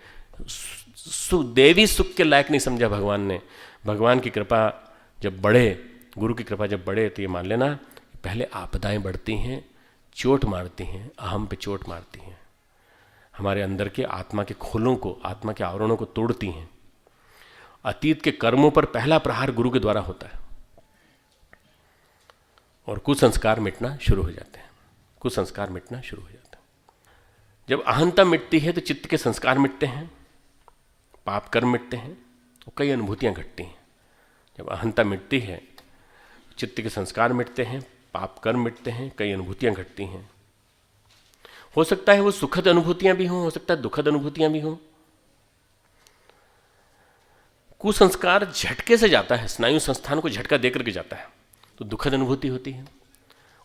देवी सुख के लायक नहीं समझा भगवान ने। भगवान की कृपा जब बढ़े, गुरु की कृपा जब बढ़े, तो ये मान लेना पहले आपदाएं बढ़ती हैं, चोट मारती हैं, अहम पे चोट मारती हैं, हमारे अंदर के आत्मा के खोलों को, आत्मा के आवरणों को तोड़ती हैं। अतीत के कर्मों पर पहला प्रहार गुरु के द्वारा होता है और कुसंस्कार मिटना शुरू हो जाते हैं। कुसंस्कार मिटना शुरू हो जाता है। जब अहंता मिटती है तो चित्त के संस्कार मिटते हैं, पाप कर्म मिटते हैं और कई अनुभूतियां घटती हैं। जब अहंता मिटती है, चित्त के संस्कार मिटते हैं, पाप कर्म मिटते हैं, कई अनुभूतियां घटती हैं। हो सकता है वो सुखद अनुभूतियां भी हों, हो सकता है दुखद अनुभूतियां भी हों। कुसंस्कार झटके से जाता है, स्नायु संस्थान को झटका देकर के जाता है, तो दुखद अनुभूति होती है।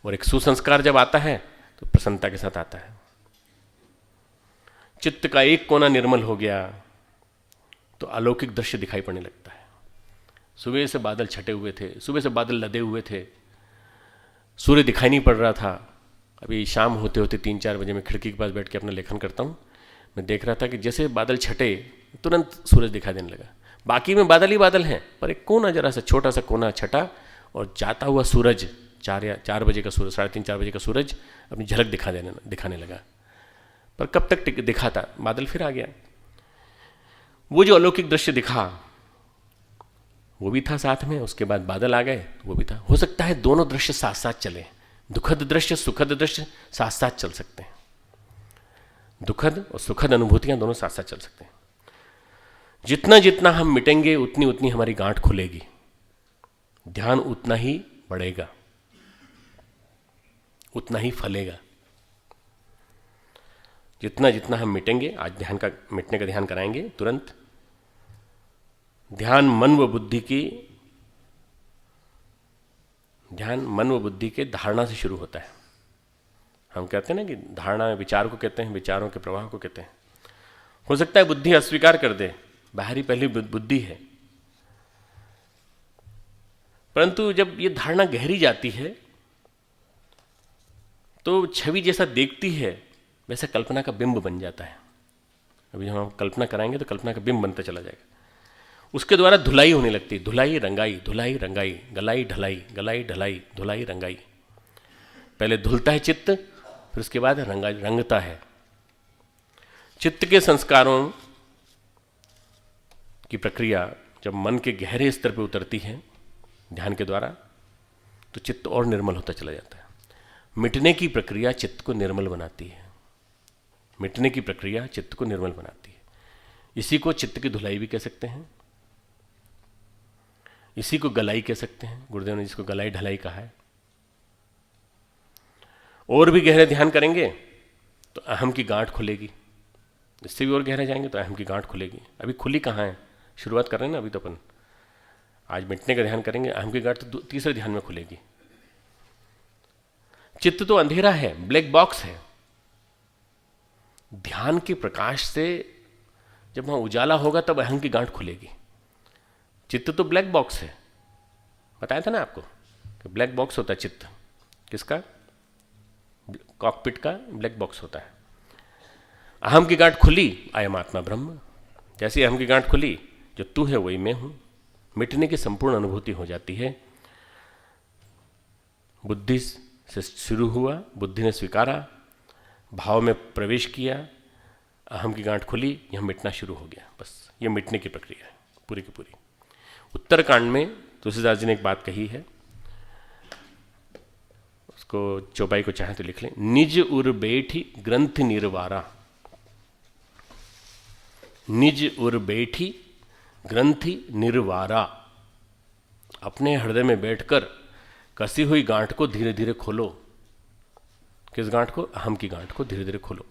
और एक सुसंस्कार जब आता है तो प्रसन्नता के साथ आता है। चित्त का एक कोना निर्मल हो गया तो अलौकिक दृश्य दिखाई पड़ने लगता है। सुबह से बादल छटे हुए थे, सुबह से बादल लदे हुए थे, सूर्य दिखाई नहीं पड़ रहा था। अभी शाम होते होते 3-4 बजे मैं खिड़की के पास बैठ के अपना लेखन करता हूँ। मैं देख रहा था कि जैसे बादल छटे तुरंत सूरज दिखाई देने लगा। बाकी में बादल ही बादल हैं, पर एक कोना, जरा सा छोटा सा कोना छटा और जाता हुआ सूरज, 4 बजे का सूरज, 3:30-4 बजे का सूरज अपनी झलक दिखाने लगा। पर कब तक दिखा था, बादल फिर आ गया। वो जो अलौकिक दृश्य दिखा वो भी था साथ में, उसके बाद बादल आ गए, वो भी था। हो सकता है दोनों दृश्य साथ साथ चले, दुखद दृश्य सुखद दृश्य साथ साथ चल सकते हैं, दुखद और सुखद अनुभूतियां दोनों साथ साथ चल सकते हैं। जितना जितना हम मिटेंगे उतनी उतनी हमारी गांठ खुलेगी, ध्यान उतना ही बढ़ेगा, उतना ही फलेगा। जितना जितना हम मिटेंगे, आज ध्यान का मिटने का ध्यान कराएंगे तुरंत। ध्यान मन व बुद्धि के धारणा से शुरू होता है। हम कहते हैं ना कि धारणा विचार को कहते हैं, विचारों के प्रवाह को कहते हैं। हो सकता है बुद्धि अस्वीकार कर दे, बाहरी पहली बुद्धि है, परंतु जब ये धारणा गहरी जाती है तो छवि जैसा देखती है वैसा कल्पना का बिंब बन जाता है। अभी हम कल्पना कराएंगे तो कल्पना का बिंब बनता चला जाएगा। उसके द्वारा धुलाई होने लगती है, धुलाई रंगाई, धुलाई रंगाई, गलाई ढलाई, गलाई ढलाई, धुलाई रंगाई। पहले धुलता है चित्त, फिर उसके बाद रंगता है। चित्त के संस्कारों की प्रक्रिया जब मन के गहरे स्तर पर उतरती है ध्यान के द्वारा, तो चित्त और निर्मल होता चला जाता है। मिटने की प्रक्रिया चित्त को निर्मल बनाती है, मिटने की प्रक्रिया चित्त को निर्मल बनाती है। इसी को चित्त की धुलाई भी कह सकते हैं, इसी को गलाई कह सकते हैं। गुरुदेव ने जिसको गलाई ढलाई कहा है। और भी गहरे ध्यान करेंगे तो अहम की गांठ खुलेगी, इससे भी और गहरे जाएंगे तो अहम की गांठ खुलेगी। अभी खुली कहाँ है, शुरुआत कर रहे हैं ना अभी तो अपन। आज मिटने का ध्यान करेंगे, अहम की गांठ तो तीसरे ध्यान में खुलेगी। चित्त तो अंधेरा है, ब्लैक बॉक्स है। ध्यान के प्रकाश से जब वहां उजाला होगा तब अहम की गांठ खुलेगी। चित्त तो ब्लैक बॉक्स है, बताया था ना आपको कि ब्लैक बॉक्स होता है चित्त। किसका? कॉकपिट का ब्लैक बॉक्स होता है। अहम की गांठ खुली, अयम आत्मा ब्रह्म। जैसे अहम की गांठ खुली, जो तू है वही मैं हूं, मिटने की संपूर्ण अनुभूति हो जाती है। बुद्धि से शुरू हुआ, बुद्धि ने स्वीकारा, भाव में प्रवेश किया, अहम की गांठ खुली, यह मिटना शुरू हो गया। बस ये मिटने की प्रक्रिया है पूरी की पूरी। उत्तरकांड में तुलसीदास जी ने एक बात कही है, उसको चौपाई को चाहे तो लिख लें। निज उर बैठी ग्रंथि निर्वारा, निज उर बैठी ग्रंथि निर्वारा। अपने हृदय में बैठकर कसी हुई गांठ को धीरे धीरे खोलो। किस गांठ को? अहम की गांठ को धीरे धीरे खोलो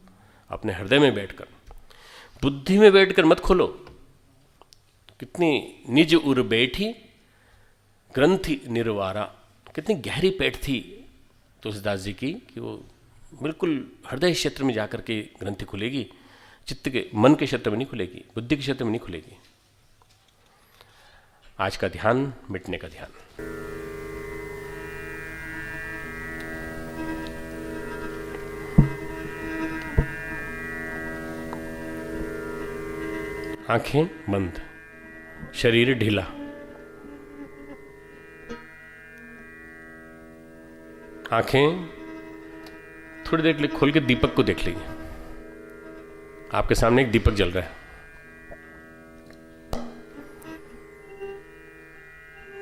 अपने हृदय में बैठकर। बुद्धि में बैठकर मत खोलो। कितनी निज उर बैठी ग्रंथि निर्वारा, कितनी गहरी पेट थी तुलसीदास जी की कि वो बिल्कुल हृदय क्षेत्र में जाकर के ग्रंथि खुलेगी, चित्त के मन के क्षेत्र में नहीं खुलेगी, बुद्धि के क्षेत्र में नहीं खुलेगी। आज का ध्यान मिटने का ध्यान। आंखें बंद, शरीर ढीला, आंखें थोड़ी देर के लिए खोल के दीपक को देख लीजिए। आपके सामने एक दीपक जल रहा है,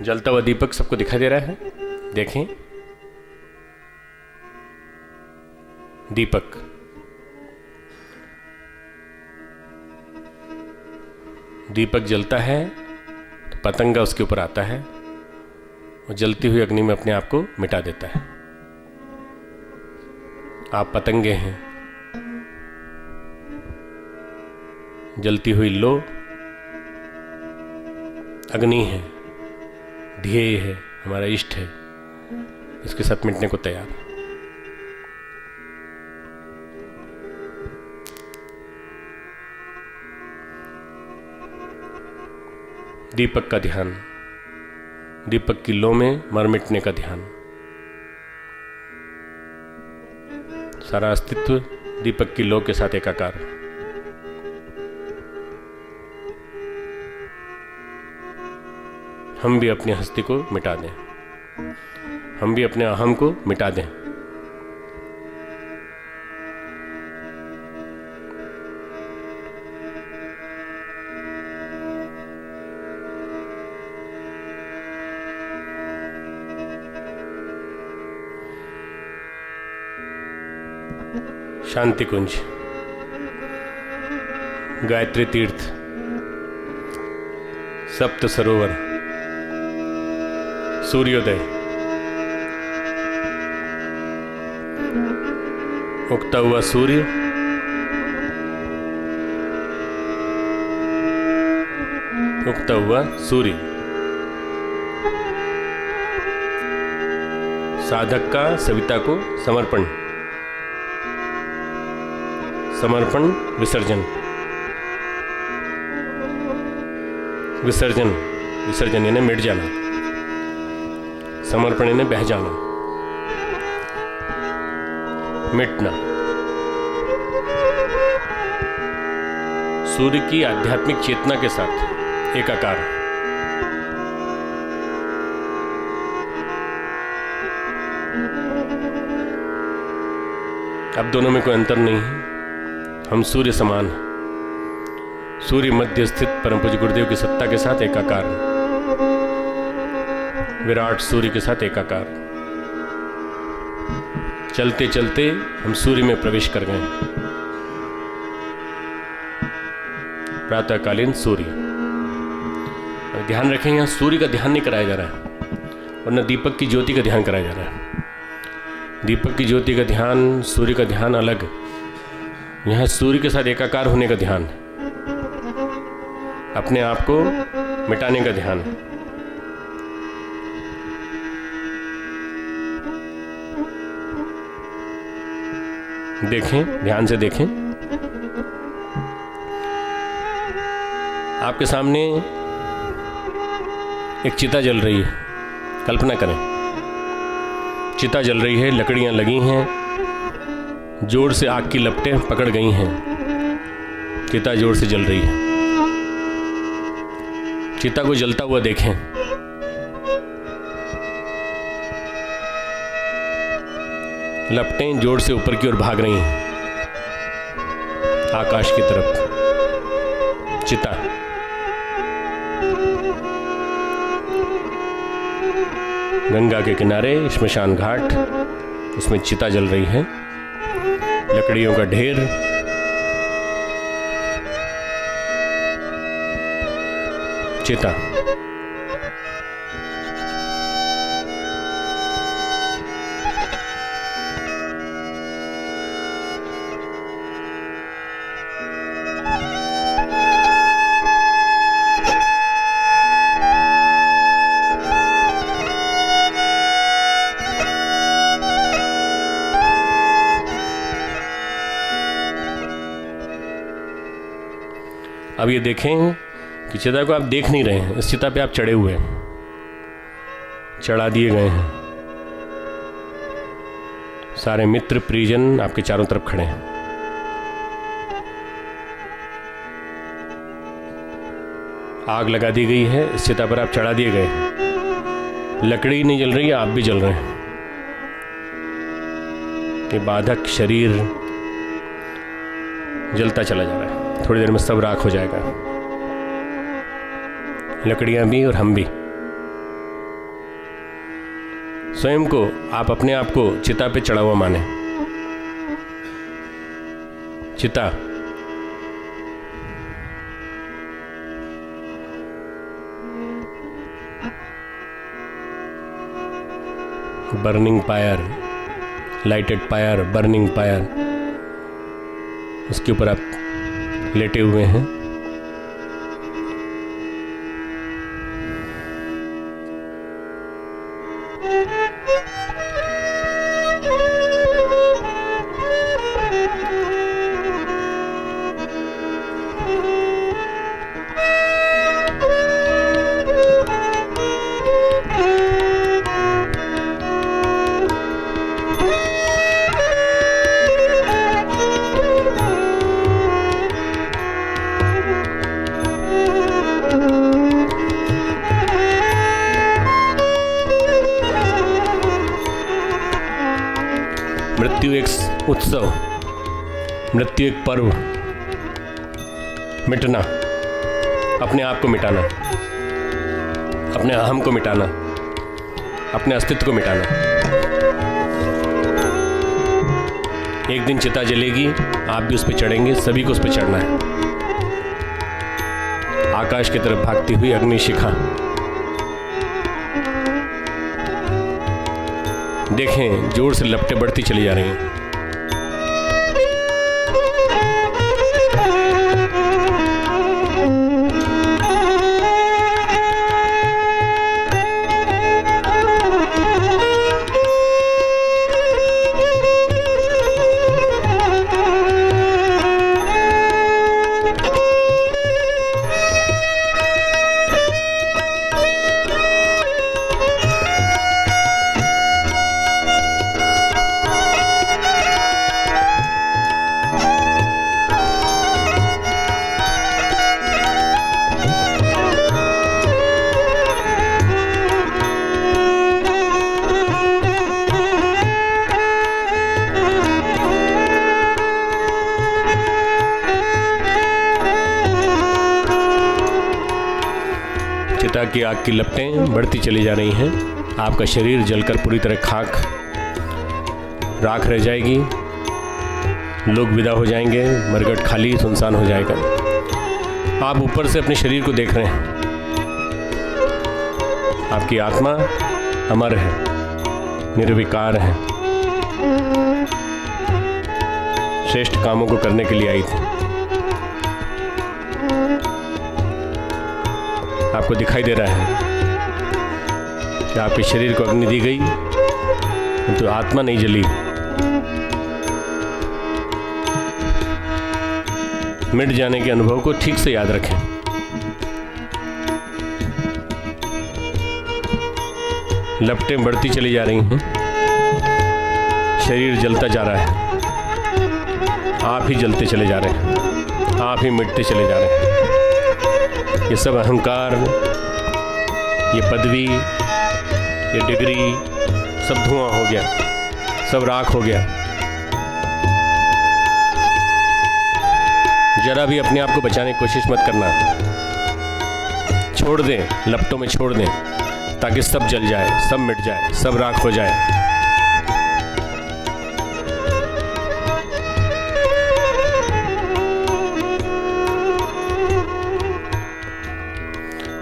जलता हुआ दीपक सबको दिखाई दे रहा है। देखें, दीपक दीपक जलता है तो पतंगा उसके ऊपर आता है और जलती हुई अग्नि में अपने आप को मिटा देता है। आप पतंगे हैं, जलती हुई लो अग्नि है, ध्येय है, हमारा इष्ट है, इसके साथ मिटने को तैयार। दीपक का ध्यान, दीपक की लो में मर मिटने का ध्यान। सारा अस्तित्व दीपक की लो के साथ एकाकार। हम भी अपनी हस्ती को मिटा दें, हम भी अपने अहम को मिटा दें। शांति कुंज, गायत्री तीर्थ, सप्त सरोवर, सूर्योदय, उगता हुआ सूर्य, उगता हुआ सूर्य, साधक का सविता को समर्पण, समर्पण विसर्जन, विसर्जन, विसर्जन यानी मिट जाना, समर्पण यानी बह जाना, मिटना। सूर्य की आध्यात्मिक चेतना के साथ एकाकार। अब दोनों में कोई अंतर नहीं है, हम सूर्य समान हैं। सूर्य मध्य स्थित परम पूज्य गुरुदेव की सत्ता के साथ एकाकार, विराट सूर्य के साथ एकाकार। चलते चलते हम सूर्य में प्रवेश कर गए। प्रातःकालीन सूर्य। ध्यान रखें, यहाँ सूर्य का ध्यान नहीं कराया जा रहा है और न दीपक की ज्योति का ध्यान कराया जा रहा है। दीपक की ज्योति का ध्यान, सूर्य का ध्यान अलग। यहाँ सूर्य के साथ एकाकार होने का ध्यान, अपने आप को मिटाने का ध्यान। देखें, ध्यान से देखें। आपके सामने एक चिता जल रही है। कल्पना करें, चिता जल रही है, लकड़ियां लगी हैं, जोर से आग की लपटें पकड़ गई हैं, चिता जोर से जल रही है। चिता को जलता हुआ देखें। लपटें जोर से ऊपर की ओर भाग रही हैं, आकाश की तरफ। चिता गंगा के किनारे श्मशान घाट, उसमें चिता जल रही है, लकड़ियों का ढेर। चिता अब ये देखें कि चिता को आप देख नहीं रहे हैं, इस चिता पे आप चढ़े हुए हैं, चढ़ा दिए गए हैं। सारे मित्र परिजन आपके चारों तरफ खड़े हैं। आग लगा दी गई है, इस चिता पर आप चढ़ा दिए गए हैं। लकड़ी नहीं जल रही है, आप भी जल रहे हैं। ये बाधक शरीर जलता चला जा रहा है, थोड़ी देर में सब राख हो जाएगा, लकड़ियां भी और हम भी। स्वयं को आप अपने आप को चिता पे चढ़ा हुआ माने। चिता burning fire, lighted fire, burning fire, उसके ऊपर आप लेटे हुए हैं। मृत्यु एक उत्सव, मृत्यु एक पर्व। मिटना, अपने आप को मिटाना, अपने अहम को मिटाना, अपने अस्तित्व को मिटाना। एक दिन चिता जलेगी, आप भी उस पर चढ़ेंगे, सभी को उस पर चढ़ना है। आकाश की तरफ भागती हुई अग्निशिखा, देखें जोर से लपटें बढ़ती चली जा रही हैं। चिता की आग की लपटें बढ़ती चली जा रही हैं। आपका शरीर जलकर पूरी तरह खाक राख रह जाएगी। लोग विदा हो जाएंगे, मरघट खाली सुनसान हो जाएगा। आप ऊपर से अपने शरीर को देख रहे हैं। आपकी आत्मा अमर है, निर्विकार है, श्रेष्ठ कामों को करने के लिए आई थी। आपको दिखाई दे रहा है कि आपके शरीर को अग्नि दी गई, किंतु आत्मा नहीं जली। मिट जाने के अनुभव को ठीक से याद रखें। लपटें बढ़ती चली जा रही हैं, शरीर जलता जा रहा है, आप ही जलते चले जा रहे हैं, आप ही मिटते चले जा रहे हैं। ये सब अहंकार, ये पदवी, ये डिग्री सब धुआं हो गया, सब राख हो गया। जरा भी अपने आप को बचाने की कोशिश मत करना, छोड़ दें, लपटों में छोड़ दें, ताकि सब जल जाए, सब मिट जाए, सब राख हो जाए।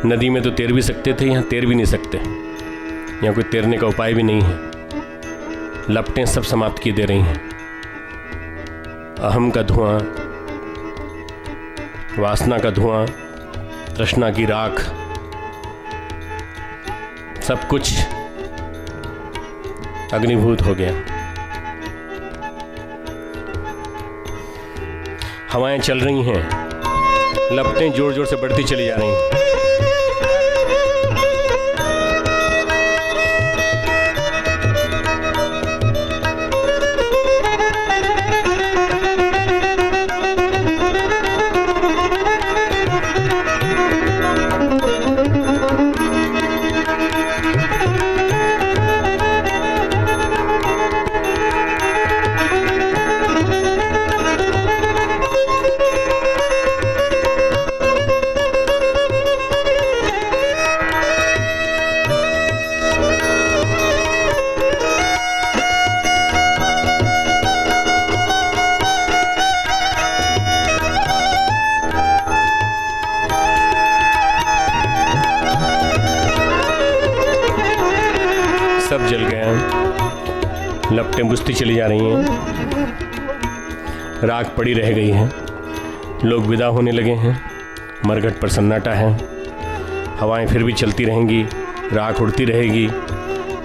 नदी में तो तैर भी सकते थे, यहाँ तैर भी नहीं सकते। यहाँ कोई तैरने का उपाय भी नहीं है। लपटें सब समाप्त की दे रही हैं। अहम का धुआं, वासना का धुआं, तृष्णा की राख, सब कुछ अग्निभूत हो गया। हवाएं चल रही हैं, लपटें जोर जोर से बढ़ती चली जा रही हैं। सब जल गया, लपटें बुझती चली जा रही हैं, राख पड़ी रह गई है। लोग विदा होने लगे हैं, मरघट पर सन्नाटा है। हवाएं फिर भी चलती रहेंगी, राख उड़ती रहेगी,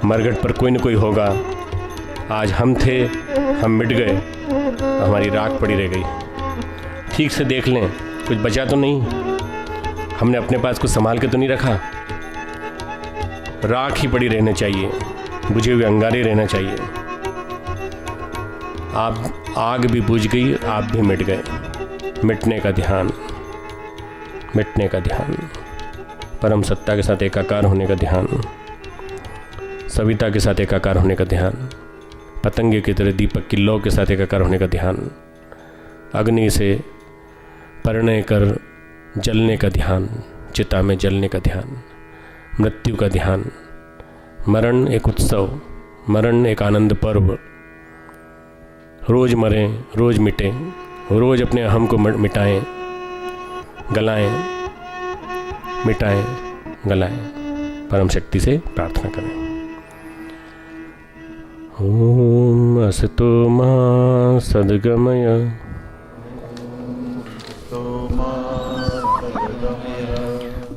मरघट पर कोई न कोई होगा। आज हम थे, हम मिट गए, हमारी राख पड़ी रह गई। ठीक से देख लें, कुछ बचा तो नहीं, हमने अपने पास कुछ संभाल के तो नहीं रखा। राख ही पड़ी रहना चाहिए, बुझे हुए अंगारे रहना चाहिए। आप आग भी बुझ गई, आप भी मिट गए। मिटने का ध्यान, मिटने का ध्यान, परम सत्ता के साथ एकाकार होने का ध्यान, सविता के साथ एकाकार होने का ध्यान, पतंगे की तरह दीपक की लौ के साथ एकाकार होने का ध्यान, अग्नि से परिणय कर जलने का ध्यान, चिता में जलने का ध्यान, मृत्यु का ध्यान। मरण एक उत्सव, मरण एक आनंद पर्व, रोज़ मरें, रोज़ मिटें, रोज़ अपने अहम को मिटाएं, गलाएं, मिटाएं, गलाएं, परम शक्ति से प्रार्थना करें। ओम असतो मा सद्गमय,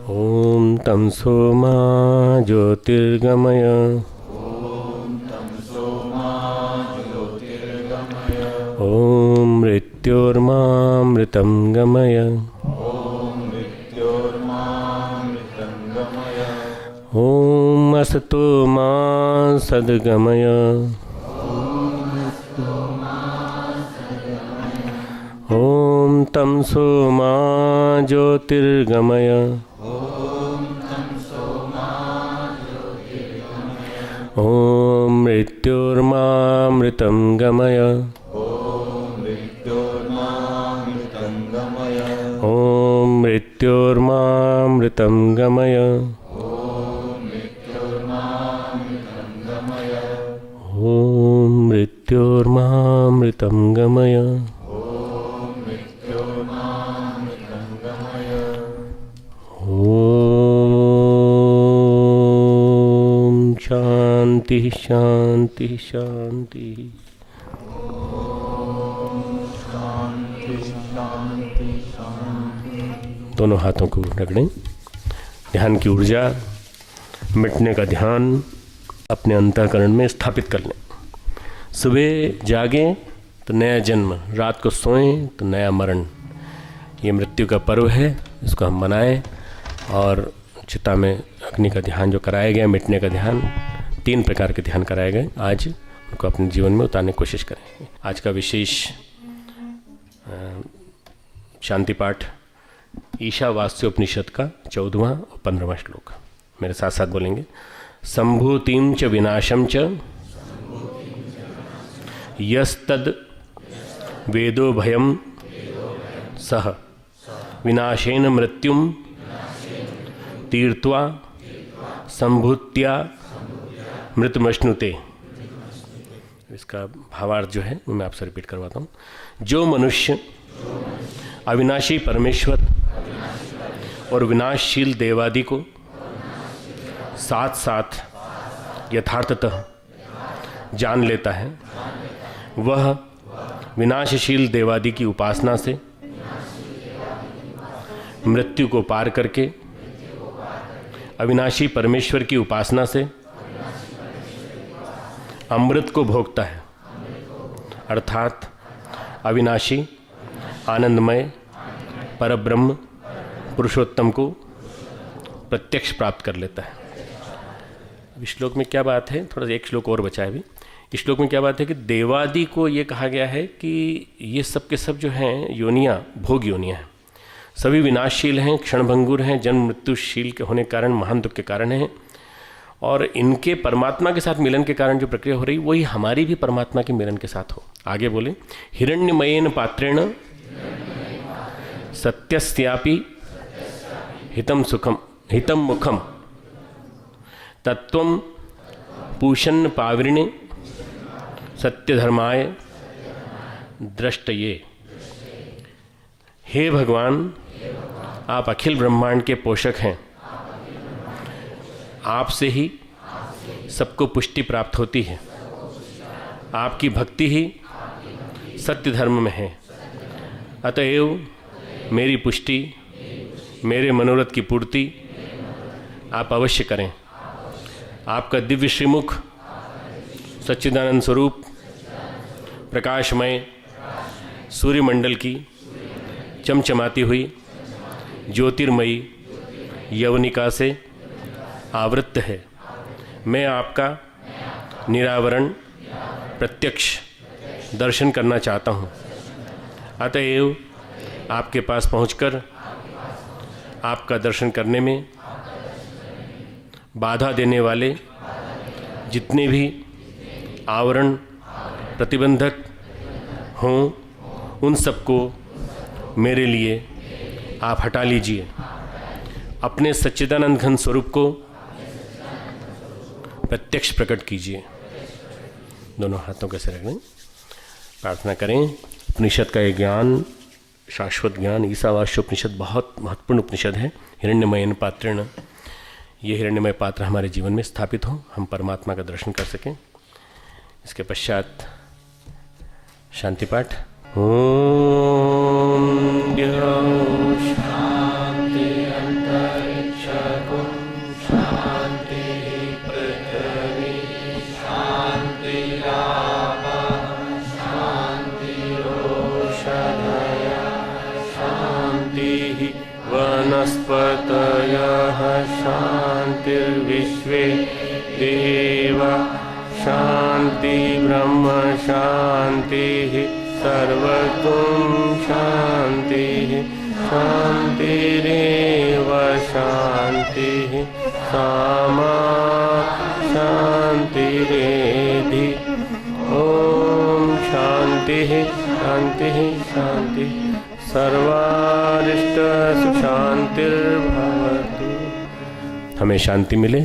ओम तमसो मा ज्योतिर्गमय, ओम मृत्योर्मामृतं गमय, ओम असतो मा सद्गमय, ओम तमसो मा ज्योतिर्गमय, ओम मृत्योर्मामृतं गमय, ओम मृत्योर्मामृतं गमय, ओम मृत्योर्मामृतं गमय, ओम शांति शांति शांति। दोनों हाथों को रगड़ें। ध्यान की ऊर्जा, मिटने का ध्यान अपने अंतःकरण में स्थापित कर लें। सुबह जागें तो नया जन्म, रात को सोएं तो नया मरण। ये मृत्यु का पर्व है, इसको हम मनाएं। और चिता में अग्नि का ध्यान जो कराया गया, मिटने का ध्यान, 3 प्रकार के ध्यान कराए गए, आज उनको अपने जीवन में उतारने की कोशिश करें। आज का विशेष शांति पाठ ईशावास्योपनिषद का 14वां और 15वां श्लोक। मेरे साथ साथ बोलेंगे। संभूतिं च विनाशं च यस्तद वेदो भयं सह विनाशेन मृत्युम तीर्त्वा संभूत्या मृतमश्नुते। इसका भावार्थ जो है वो मैं आपसे रिपीट करवाता हूँ। जो मनुष्य अविनाशी परमेश्वर और विनाशशील देवादि को साथ साथ यथार्थतः जान लेता है, वह विनाशशील देवादि की उपासना से मृत्यु को पार करके अविनाशी परमेश्वर की उपासना से अमृत को भोगता है, अर्थात अविनाशी आनंदमय परब्रह्म पुरुषोत्तम को प्रत्यक्ष प्राप्त कर लेता है। इस श्लोक में क्या बात है, थोड़ा सा एक श्लोक और बचा है अभी। इस श्लोक में क्या बात है कि देवादि को ये कहा गया है कि ये सब के सब जो हैं योनियाँ भोग योनियाँ हैं, सभी विनाशशील हैं, क्षणभंगुर हैं, जन्म मृत्युशील के होने के कारण महान दुख के कारण हैं। और इनके परमात्मा के साथ मिलन के कारण जो प्रक्रिया हो रही, वही हमारी भी परमात्मा के मिलन के साथ हो। आगे बोले, हिरण्यमयेन पात्रेण सत्यस्यापि हितम सुखम हितम मुखम तत्वं पूषन्न पावृणे सत्यधर्माय दृष्टये। हे भगवान, आप अखिल ब्रह्मांड के पोषक हैं। आपसे ही सबको पुष्टि प्राप्त होती है। आपकी भक्ति ही सत्य धर्म में है। अतएव मेरी पुष्टि, मेरे मनोरथ की पूर्ति आप अवश्य करें। आपका दिव्य श्रीमुख, सच्चिदानंद स्वरूप, प्रकाशमय सूर्यमंडल की चमचमाती हुई ज्योतिर्मयी यवनिका से आवृत्त है। मैं आपका निरावरण प्रत्यक्ष दर्शन करना चाहता हूँ। अतएव आपके पास पहुँचकर आपका दर्शन करने में बाधा देने वाले जितने भी आवरण प्रतिबंधक हों, उन सबको मेरे लिए आप हटा लीजिए। अपने सच्चिदानंद घन स्वरूप को प्रत्यक्ष प्रकट कीजिए। दोनों हाथों कैसे रख लें। प्रार्थना करें। उपनिषद का ये ज्ञान, शाश्वत ज्ञान, ईशावास्योपनिषद बहुत महत्वपूर्ण उपनिषद है। हिरण्यमयन पात्रेण, ये हिरण्यमय पात्र हमारे जीवन में स्थापित हो, हम परमात्मा का दर्शन कर सकें। इसके पश्चात शांति पाठ। ओम शांति अंतरिक्षको शांति पृथ्वी शांति शांति वनस्पतयः शांतिर्विश्वे देवा शांति ब्रह्म शांति सर्वगुण शांति शांतिरेव शांति सामा शांतिरेधि। ओम शांति शांति शांति सर्वारिष्ट शांतिर्भवतु। हमें शांति मिले।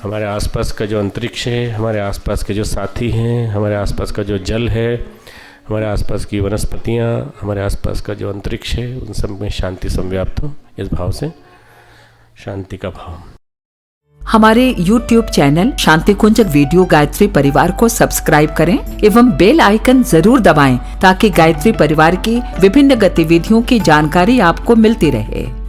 हमारे आसपास का जो अंतरिक्ष है, हमारे आसपास के जो साथी हैं, हमारे आसपास का जो जल है, हमारे आसपास की वनस्पतियाँ, हमारे आसपास का जो अंतरिक्ष है, उन सब में शांति संव्याप्त हो। इस भाव से शांति का भाव। हमारे YouTube चैनल शांति कुंज वीडियो गायत्री परिवार को सब्सक्राइब करें एवं बेल आइकन जरूर दबाएं ताकि गायत्री परिवार की विभिन्न गतिविधियों की जानकारी आपको मिलती रहे।